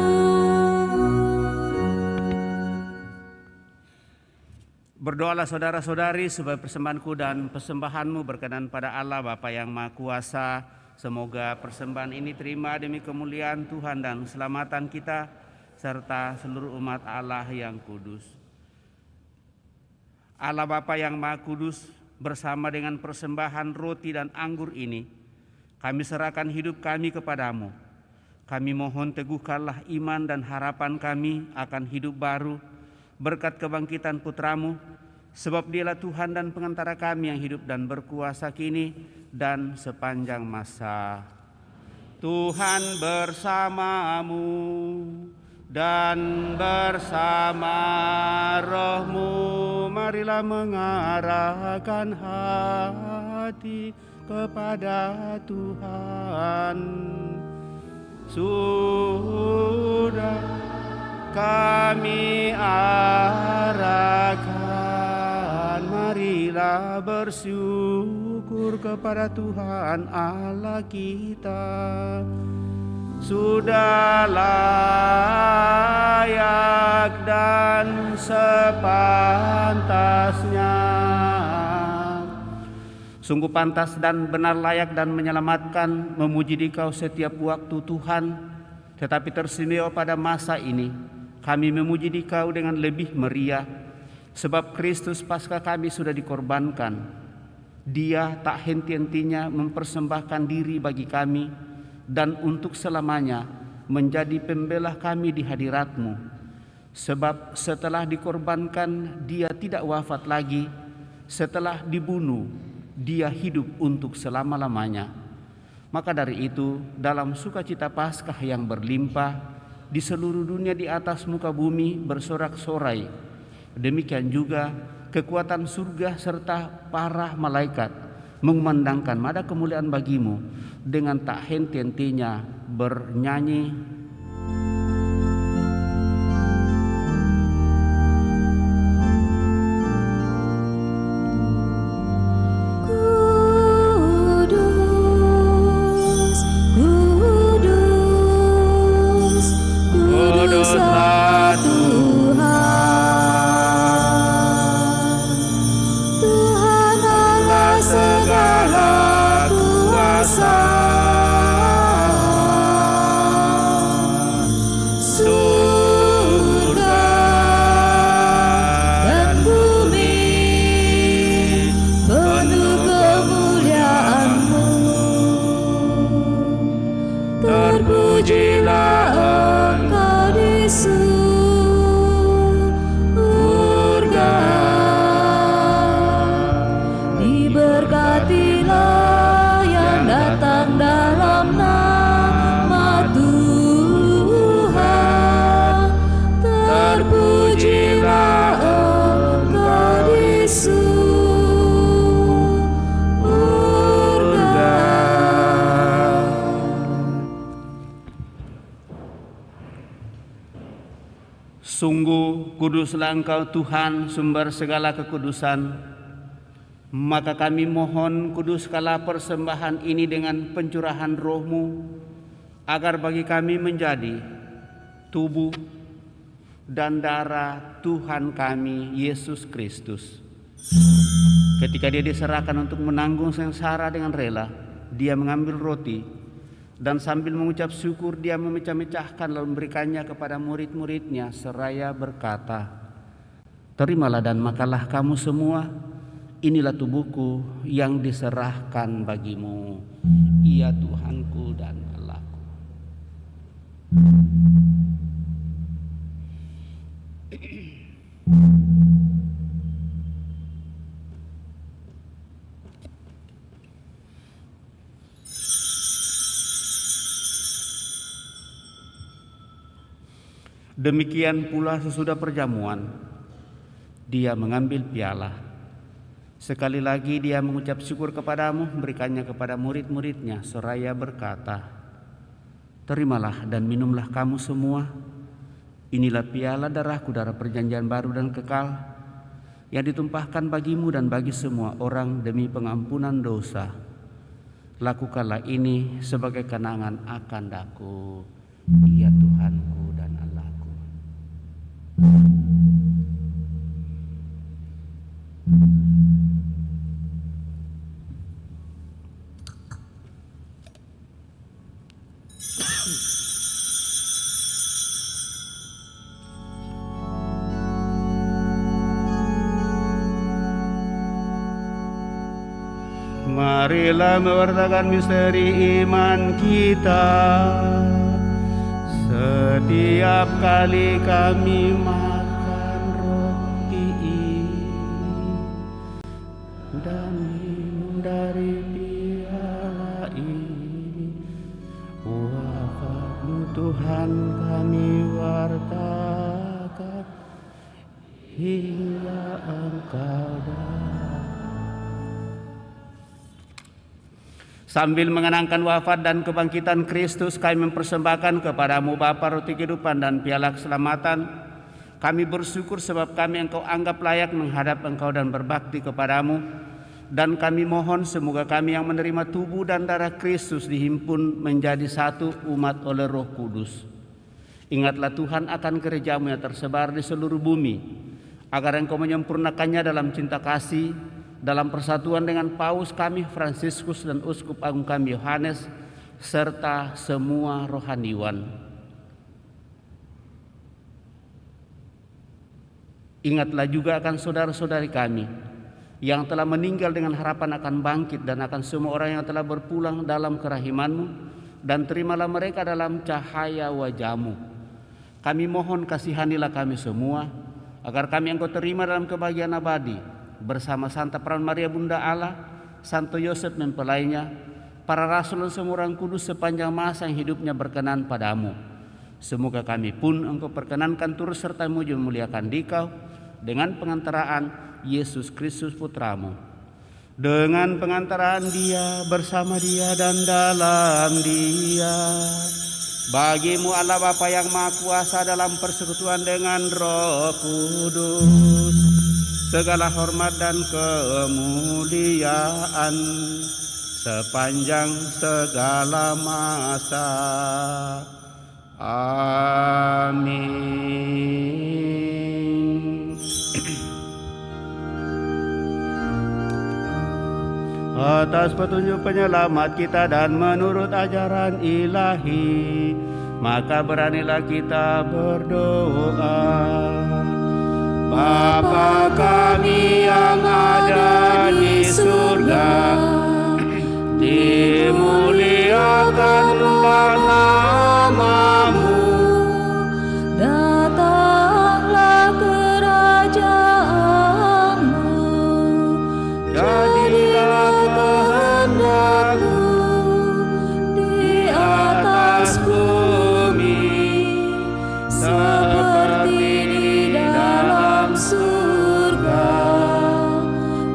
Berdoalah saudara-saudari supaya persembahanku dan persembahanmu berkenan pada Allah Bapa yang Maha Kuasa. Semoga persembahan ini terima demi kemuliaan Tuhan dan keselamatan kita serta seluruh umat Allah yang kudus. Allah Bapa yang Maha Kudus, bersama dengan persembahan roti dan anggur ini, kami serahkan hidup kami kepadamu. Kami mohon teguhkanlah iman dan harapan kami akan hidup baru berkat kebangkitan Putramu, sebab Dialah Tuhan dan pengantara kami yang hidup dan berkuasa kini dan sepanjang masa. Tuhan bersamamu dan bersama rohmu, marilah mengarahkan hati kepada Tuhan. Sudah kami arahkan, marilah bersyukur kepada Tuhan Allah kita. Sudah layak dan sepantasnya, sungguh pantas dan benar, layak dan menyelamatkan memuji Dikau setiap waktu Tuhan. Tetapi teristimewa pada masa ini kami memuji Dikau dengan lebih meriah, sebab Kristus Paskah kami sudah dikorbankan. Dia tak henti-hentinya mempersembahkan diri bagi kami dan untuk selamanya menjadi pembela kami di hadirat-Mu. Sebab setelah dikorbankan, Dia tidak wafat lagi. Setelah dibunuh, Dia hidup untuk selama-lamanya. Maka dari itu, dalam sukacita Paskah yang berlimpah, di seluruh dunia di atas muka bumi bersorak-sorai. Demikian juga kekuatan surga serta para malaikat mengumandangkan nada kemuliaan bagi-Mu dengan tak henti-hentinya bernyanyi. Kudus, kudus, kuduslah Tuhan, Tuhan Allah segala kuasa. Surga dan bumi penuh kemuliaan-Mu. Terpujilah Engkau di surga, diberkatilah yang datang dalam nama Tuhan. Terpujilah Engkau di surga. Sungguh kuduslah Engkau Tuhan, sumber segala kekudusan. Maka kami mohon, kuduskanlah persembahan ini dengan pencurahan Roh-Mu, agar bagi kami menjadi tubuh dan darah Tuhan kami Yesus Kristus. Ketika dia diserahkan untuk menanggung sengsara dengan rela, dia mengambil roti dan sambil mengucap syukur dia memecah-mecahkan lalu memberikannya kepada murid-muridnya seraya berkata, "Terimalah dan makanlah kamu semua, inilah tubuhku yang diserahkan bagimu. Ia Tuhanku dan Allahku." Demikian pula sesudah perjamuan, dia mengambil piala. Sekali lagi dia mengucap syukur kepadamu, memberikannya kepada murid-muridnya seraya berkata, "Terimalah dan minumlah kamu semua, inilah piala darahku, darah perjanjian baru dan kekal, yang ditumpahkan bagimu dan bagi semua orang demi pengampunan dosa. Lakukanlah ini sebagai kenangan akan daku, ia Tuhanku dan Allahku." Marilah mewartakan misteri iman kita. Setiap kali kami makan roti ini dan minum dari piala ini, wafat-Mu Tuhan kami wartakan hingga Engkau datang. Sambil mengenangkan wafat dan kebangkitan Kristus, kami mempersembahkan kepadamu Bapa roti kehidupan dan piala keselamatan. Kami bersyukur sebab kami Engkau anggap layak menghadap Engkau dan berbakti kepadamu. Dan kami mohon semoga kami yang menerima tubuh dan darah Kristus dihimpun menjadi satu umat oleh Roh Kudus. Ingatlah Tuhan akan gereja-Mu yang tersebar di seluruh bumi, agar Engkau menyempurnakannya dalam cinta kasih, dalam persatuan dengan Paus kami Fransiskus dan Uskup Agung kami Yohanes, serta semua rohaniwan. Ingatlah juga akan saudara-saudari kami yang telah meninggal dengan harapan akan bangkit, dan akan semua orang yang telah berpulang dalam kerahiman-Mu, dan terimalah mereka dalam cahaya wajah-Mu. Kami mohon kasihanilah kami semua, agar kami Engkau terima dalam kebahagiaan abadi bersama Santa Perawan Maria Bunda Allah, Santo Yosef mempelainya, para rasul dan semua orang kudus sepanjang masa yang hidupnya berkenan padamu. Semoga kami pun Engkau perkenankan turut serta memuji memuliakan Dikau dengan pengantaraan Yesus Kristus Putramu. Dengan pengantaraan Dia, bersama Dia dan dalam Dia, bagimu Allah Bapa yang Maha Kuasa dalam persekutuan dengan Roh Kudus, segala hormat dan kemuliaan sepanjang segala masa. Amin. Atas petunjuk penyelamat kita dan menurut ajaran ilahi, maka beranilah kita berdoa. Bapa kami yang ada di surga, dimuliakanlah nama-Mu, Datanglah kerajaan-Mu, jadilah kehendak-Mu di atas bumi seperti di dalam surga.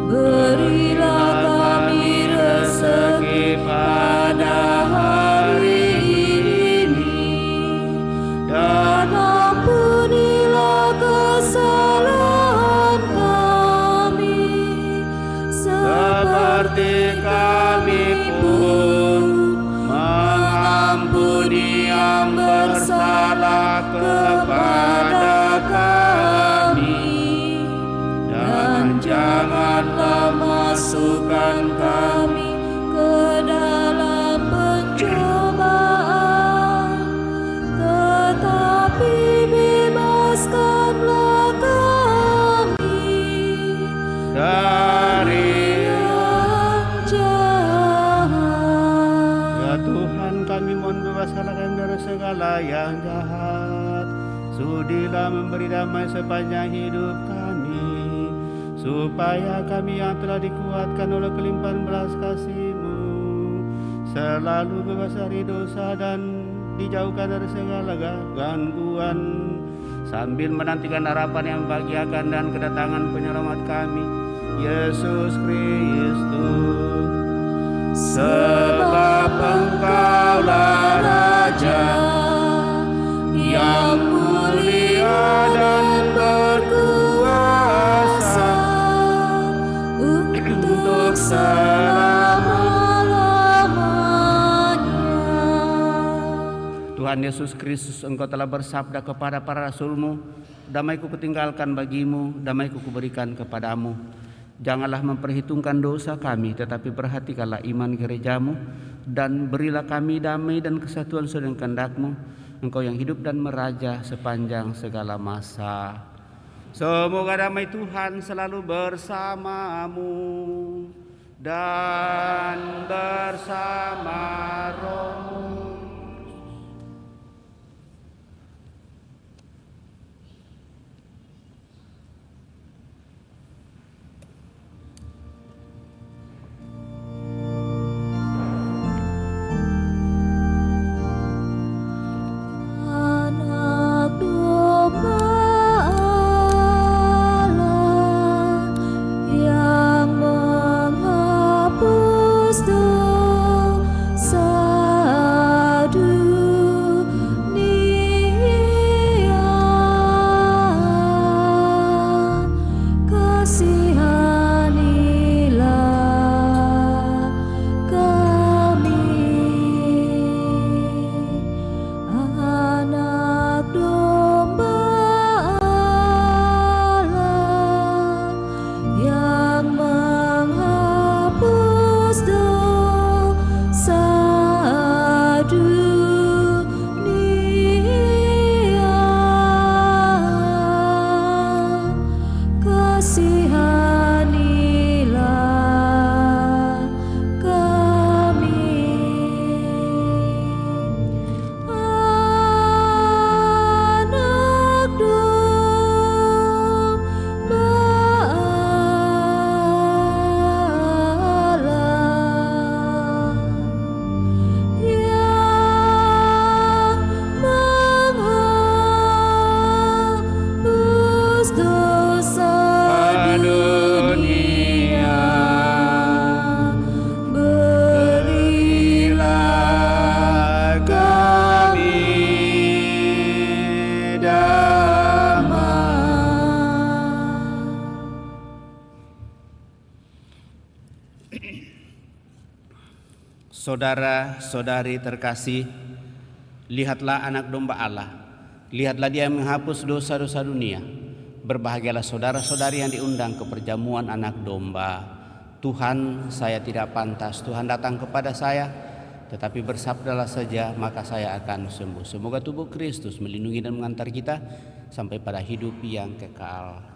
Berilah kami rezeki pada janganlah masukkan kami ke dalam pencobaan, tetapi bebaskanlah kami dari yang jahat. Ya Tuhan, kami mohon bebaskanlah kami dari segala yang jahat. Sudilah memberi damai sepanjang hidup kami, supaya kami yang telah dikuatkan oleh kelimpahan belas kasih-Mu selalu bebas dari dosa dan dijauhkan dari segala gangguan, sambil menantikan harapan yang membahagiakan dan kedatangan penyelamat kami, Yesus Kristus. Sebab Engkaulah Raja yang mulia dan berkuasa untuk selama-lamanya. Tuhan Yesus Kristus, Engkau telah bersabda kepada para rasul-Mu, damai-Ku kutinggalkan bagimu, damai-Ku kuberikan kepadamu. Janganlah memperhitungkan dosa kami, tetapi perhatikanlah iman gereja-Mu, dan berilah kami damai dan kesatuan sesuai dengan kehendak-Mu, Engkau yang hidup dan meraja sepanjang segala masa. Semoga damai Tuhan selalu bersamamu dan bersama rohmu. Anak domba Allah yang menghapus dosa dunia, kasihanilah kami. Anak domba Allah yang menghapus dosa dunia, kasihanilah kami. Anak domba Allah yang menghapus dosa dunia, berilah kami damai. Saudara-saudari terkasih, lihatlah anak domba Allah. Lihatlah Dia yang menghapus dosa-dosa dunia. Berbahagialah saudara-saudari yang diundang ke perjamuan anak domba. Tuhan, saya tidak pantas Tuhan datang kepada saya, tetapi bersabdalah saja maka saya akan sembuh. Semoga tubuh Kristus melindungi dan mengantar kita sampai pada hidup yang kekal.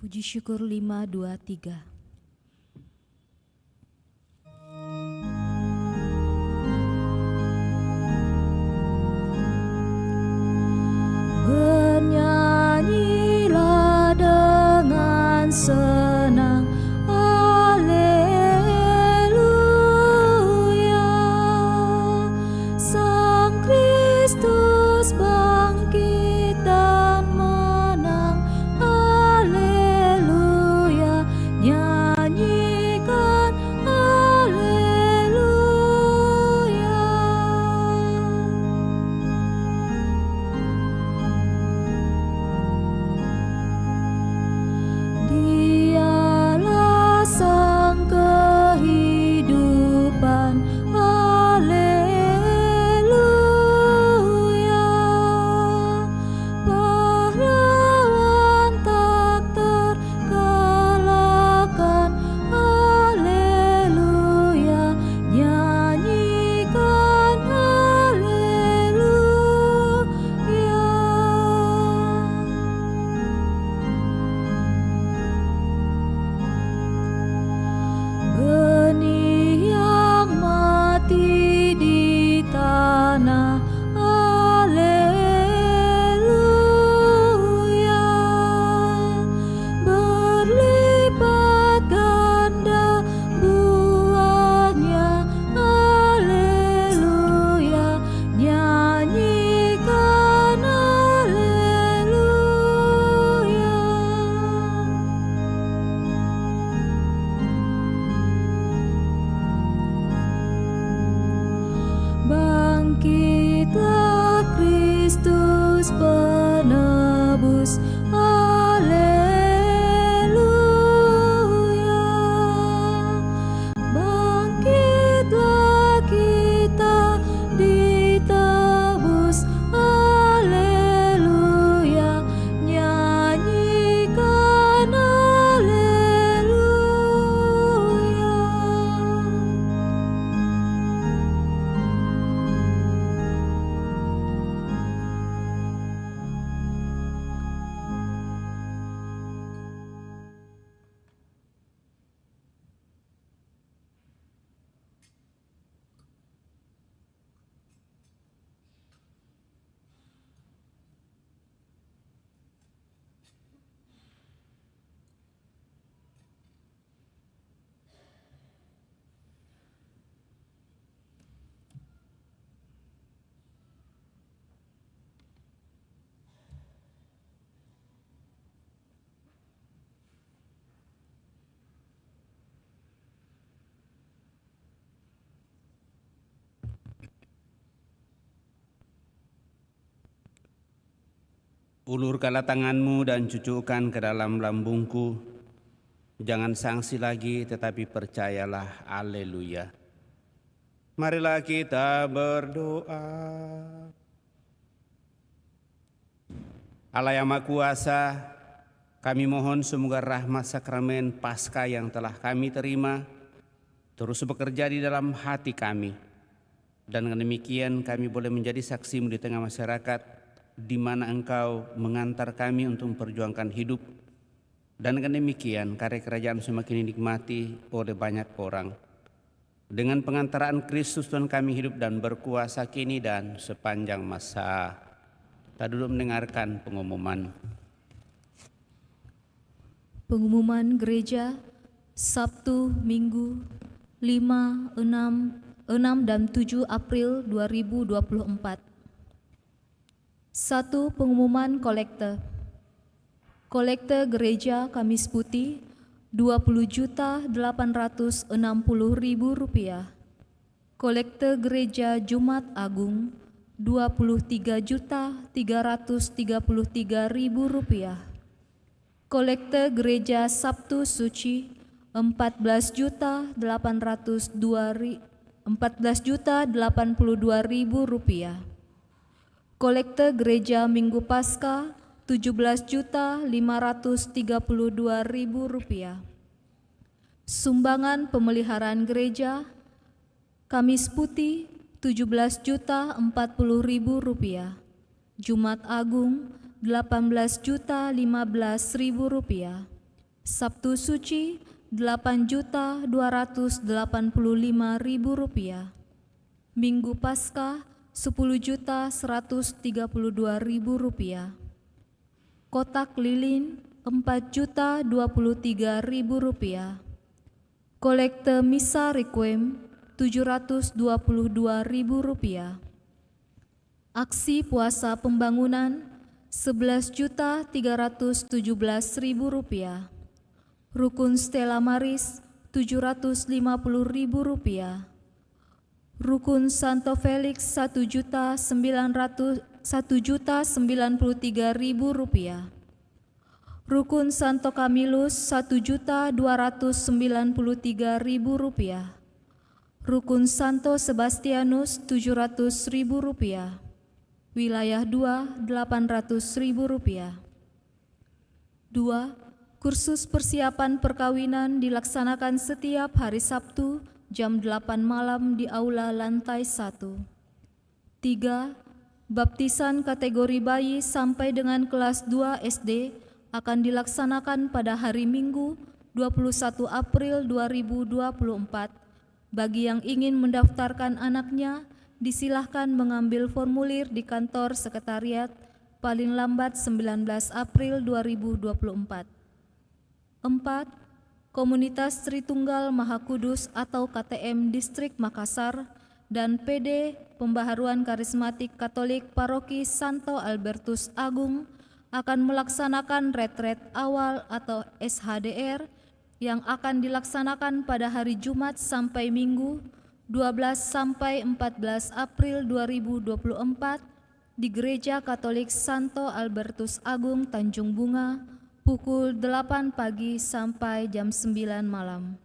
Puji syukur 5, 2, 3. Bernyanyilah dengan senang, haleluya. Sang Kristus bangkit dan menang, haleluya. Nyanyikan haleluya. Dialah sang kehidupan, haleluya. Pahlawan tak terkalahkan, haleluya. Nyanyikan haleluya. Benih yang mati di tanah, haleluya. Berlipat ganda buahnya, haleluya. Nyanyikan haleluya. Bangkitlah Kristus penebus, haleluya. Bangkitlah kita ditebus, haleluya. Nyanyikan haleluya. Ulurkanlah tanganmu dan cucukkan ke dalam lambungku. Jangan sangsi lagi, tetapi percayalah. Haleluya. Marilah kita berdoa. Allah yang Maha Kuasa, kami mohon semoga rahmat sakramen Paskah yang telah kami terima terus bekerja di dalam hati kami. Dan dengan demikian kami boleh menjadi saksi-Mu di tengah masyarakat, di mana Engkau mengantar kami untuk memperjuangkan hidup. Dan dengan demikian karya kerajaan semakin dinikmati oleh banyak orang. Dengan pengantaraan Kristus Tuhan kami hidup dan berkuasa kini dan sepanjang masa. Kita duduk mendengarkan pengumuman. Pengumuman Gereja Sabtu, Minggu 5, 6 dan 7 April 2024. 1. Pengumuman kolekte. Kolekte Gereja Kamis Putih Rp20.860.000. Kolekte Gereja Jumat Agung Rp23.333.000. Kolekte Gereja Sabtu Suci Rp14.082.000. Kolekte Gereja Minggu Paskah Rp17.532.000. Sumbangan pemeliharaan gereja Kamis Putih Rp17.040.000. Jumat Agung Rp18.015.000. Sabtu Suci Rp8.285.000. Minggu Paskah Rp10.132.000. Kotak lilin Rp4.023.000. Kolekte Misa Requiem Rp722.000. Aksi puasa pembangunan Rp11.317.000. Rukun Stella Maris Rp750.000. Rukun Santo Felix Rp1.093.000. Rukun Santo Camillus Rp1.293.000. Rukun Santo Sebastianus Rp700.000. Wilayah 2 Rp800.000. 2. Kursus persiapan perkawinan dilaksanakan setiap hari Sabtu jam 8 malam di aula lantai 1. 3. Baptisan kategori bayi sampai dengan kelas 2 SD akan dilaksanakan pada hari Minggu 21 April 2024. Bagi yang ingin mendaftarkan anaknya, disilahkan mengambil formulir di kantor sekretariat paling lambat 19 April 2024. 4. Komunitas Tritunggal Maha Kudus atau KTM Distrik Makassar dan PD Pembaharuan Karismatik Katolik Paroki Santo Albertus Agung akan melaksanakan retret awal atau SHDR yang akan dilaksanakan pada hari Jumat sampai Minggu 12 sampai 14 April 2024 di Gereja Katolik Santo Albertus Agung Tanjung Bunga pukul 8 pagi sampai jam 9 malam.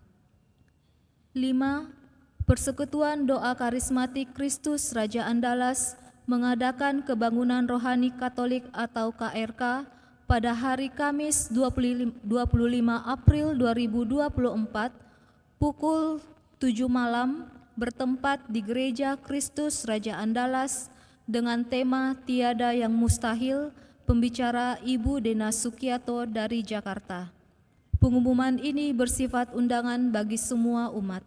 5. Persekutuan Doa Karismatik Kristus Raja Andalas mengadakan kebangunan rohani Katolik atau KRK pada hari Kamis 25 April 2024 pukul 7 malam bertempat di Gereja Kristus Raja Andalas dengan tema Tiada yang Mustahil, pembicara Ibu Dena Sukiato dari Jakarta. Pengumuman ini bersifat undangan bagi semua umat.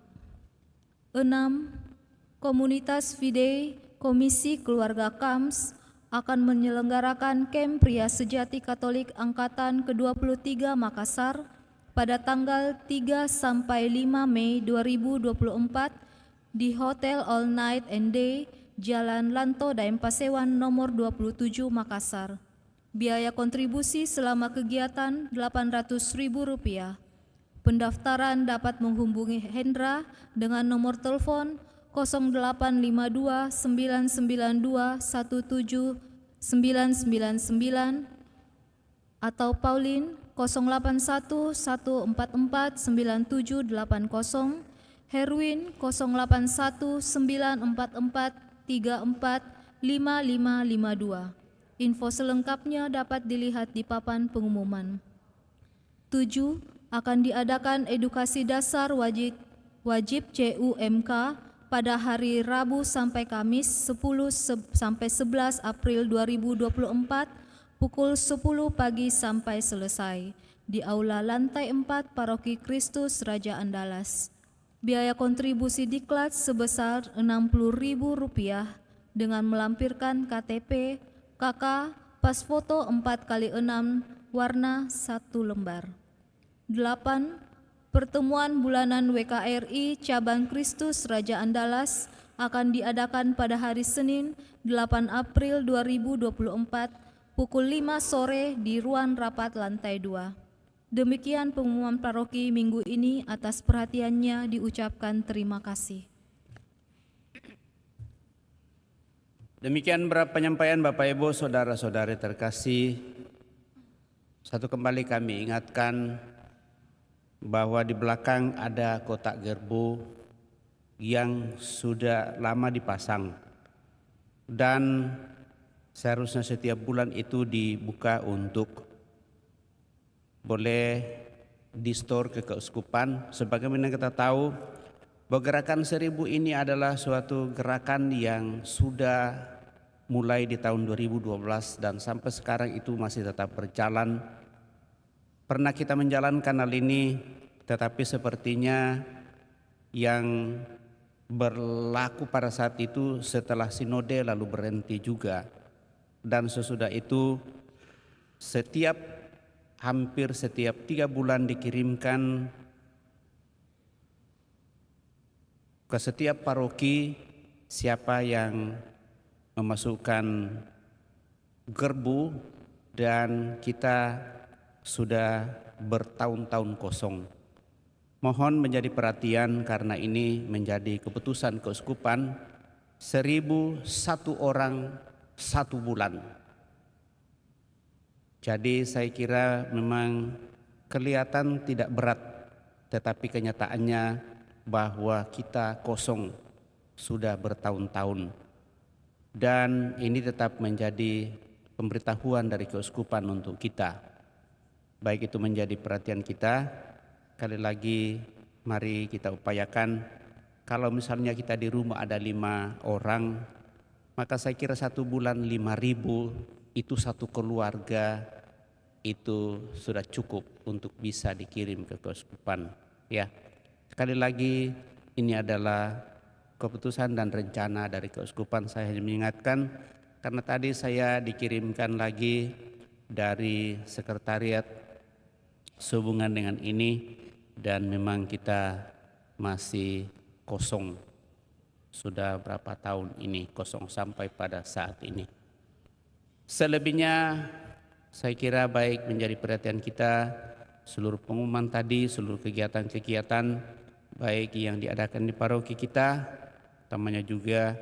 6. Komunitas Fidei Komisi Keluarga KAMS akan menyelenggarakan Camp Pria Sejati Katolik Angkatan ke-23 Makassar pada tanggal 3 sampai 5 Mei 2024 di Hotel All Night and Day, Jalan Lanto Daeng Pasewan nomor 27 Makassar. Biaya kontribusi selama kegiatan Rp800.000. Pendaftaran dapat menghubungi Hendra dengan nomor telepon 0852 992 17999 atau Pauline 081 144 9780, Herwin 081 944 34 5552. Info selengkapnya dapat dilihat di papan pengumuman. 7. Akan diadakan edukasi dasar wajib CUMK pada hari Rabu sampai Kamis 10 sampai 11 April 2024 pukul 10 pagi sampai selesai di Aula Lantai 4 Paroki Kristus Raja Andalas. Biaya kontribusi diklat sebesar Rp60.000 dengan melampirkan KTP, KK, pas foto 4x6 warna 1 lembar. 8. Pertemuan bulanan WKRI Cabang Kristus Raja Andalas akan diadakan pada hari Senin 8 April 2024 pukul 5 sore di ruang rapat lantai 2. Demikian pengumuman paroki minggu ini, atas perhatiannya diucapkan terima kasih. Demikian penyampaian Bapak Ibu Saudara-saudari terkasih. Satu kembali kami ingatkan bahwa di belakang ada kotak gerbu yang sudah lama dipasang dan seharusnya setiap bulan itu dibuka untuk boleh di-store ke keuskupan. Sebagaimana kita tahu bahwa gerakan 1000 ini adalah suatu gerakan yang sudah mulai di tahun 2012 dan sampai sekarang itu masih tetap berjalan Pernah kita menjalankan hal ini, tetapi sepertinya yang berlaku pada saat itu setelah sinode lalu berhenti juga. Dan sesudah itu hampir setiap 3 bulan dikirimkan ke setiap paroki siapa yang memasukkan gerbu, dan kita sudah bertahun-tahun kosong. Mohon menjadi perhatian karena ini menjadi keputusan keuskupan 1.001 orang 1 bulan. Jadi saya kira memang kelihatan tidak berat, tetapi kenyataannya bahwa kita kosong sudah bertahun-tahun. Dan ini tetap menjadi pemberitahuan dari keuskupan untuk kita. Baik itu menjadi perhatian kita. Sekali lagi mari kita upayakan, kalau misalnya kita di rumah ada 5 orang, maka saya kira 1 bulan 5.000 itu satu keluarga itu sudah cukup untuk bisa dikirim ke keuskupan. Ya, sekali lagi ini adalah keputusan dan rencana dari keuskupan. Saya hanya mengingatkan karena tadi saya dikirimkan lagi dari sekretariat sehubungan dengan ini, dan memang kita masih kosong. Sudah berapa tahun ini kosong sampai pada saat ini. Selebihnya saya kira baik menjadi perhatian kita seluruh pengumuman tadi, seluruh kegiatan-kegiatan baik yang diadakan di paroki kita, utamanya juga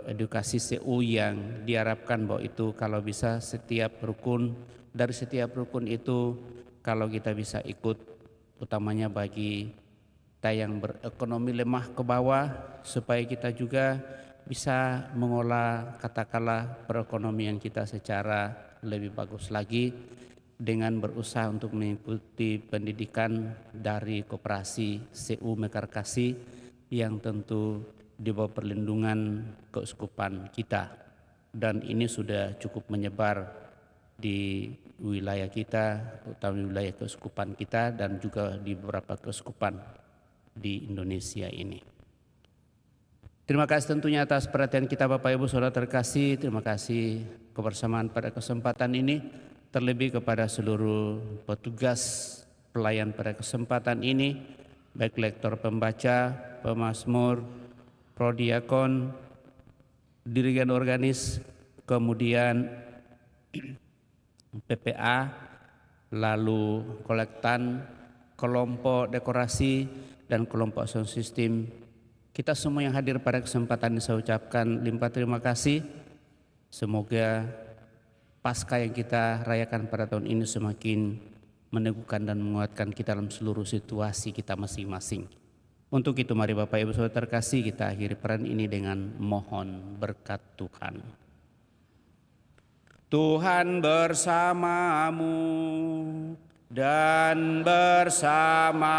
edukasi CU yang diharapkan bahwa itu kalau bisa setiap rukun, dari setiap rukun itu kalau kita bisa ikut, utamanya bagi kita yang berekonomi lemah ke bawah, supaya kita juga bisa mengolah katakanlah perekonomian kita secara lebih bagus lagi dengan berusaha untuk mengikuti pendidikan dari koperasi CU Mekarkasi yang tentu di bawah perlindungan keuskupan kita, dan ini sudah cukup menyebar di wilayah kita, utama wilayah keuskupan kita dan juga di beberapa keuskupan di Indonesia ini. Terima kasih tentunya atas perhatian kita Bapak Ibu Saudara terkasih. Terima kasih kebersamaan pada kesempatan ini, terlebih kepada seluruh petugas pelayan pada kesempatan ini, baik lektor pembaca, pemazmur, prodiakon, dirigen organis, kemudian PPA, lalu kolektan, kelompok dekorasi, dan kelompok sound system. Kita semua yang hadir pada kesempatan ini saya ucapkan limpah terima kasih. Semoga Paskah yang kita rayakan pada tahun ini semakin meneguhkan dan menguatkan kita dalam seluruh situasi kita masing-masing. Untuk itu mari Bapak Ibu Saudara terkasih, kita akhiri peran ini dengan mohon berkat Tuhan. Tuhan bersamamu dan bersama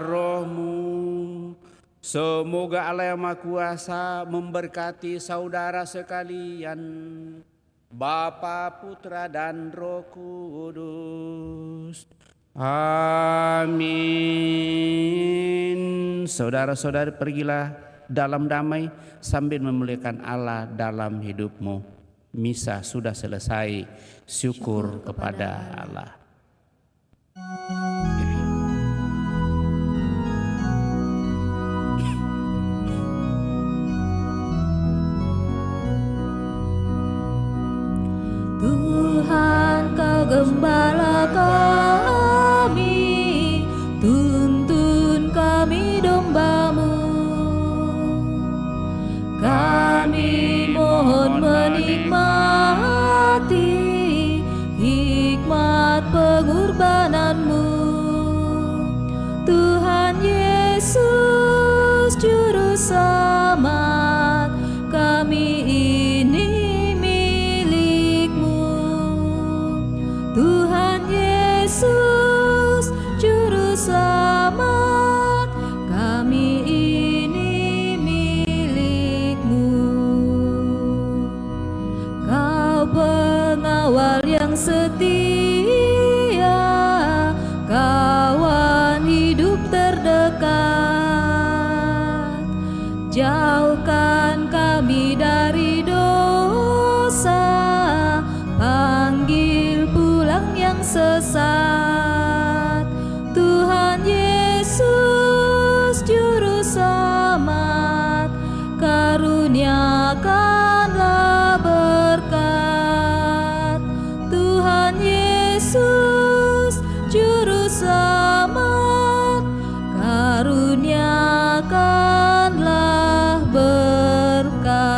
rohmu. Semoga Allah yang Maha Kuasa memberkati saudara sekalian, Bapa, Putra, dan Roh Kudus. Amin. Saudara-saudari, pergilah dalam damai sambil memuliakan Allah dalam hidupmu. Misa sudah selesai. Syukur kepada Allah. Tuhan, Kau gembala kami, tuntun kami domba-Mu. Kami mohon menikmati hikmat pengorbanan-Mu. Tuhan Yesus Juru Selamat, kami ini milik-Mu. Tuhan Yesus Juru Selamat, kami ini milik-Mu. Kau pengawal yang setia, Selamatkan kami dari dosa, panggil pulang yang sesat. Tuhan Yesus Juru Selamat, karuniakanlah berkat. Tuhan Yesus Juru Selamat, karuniakanlah berkat.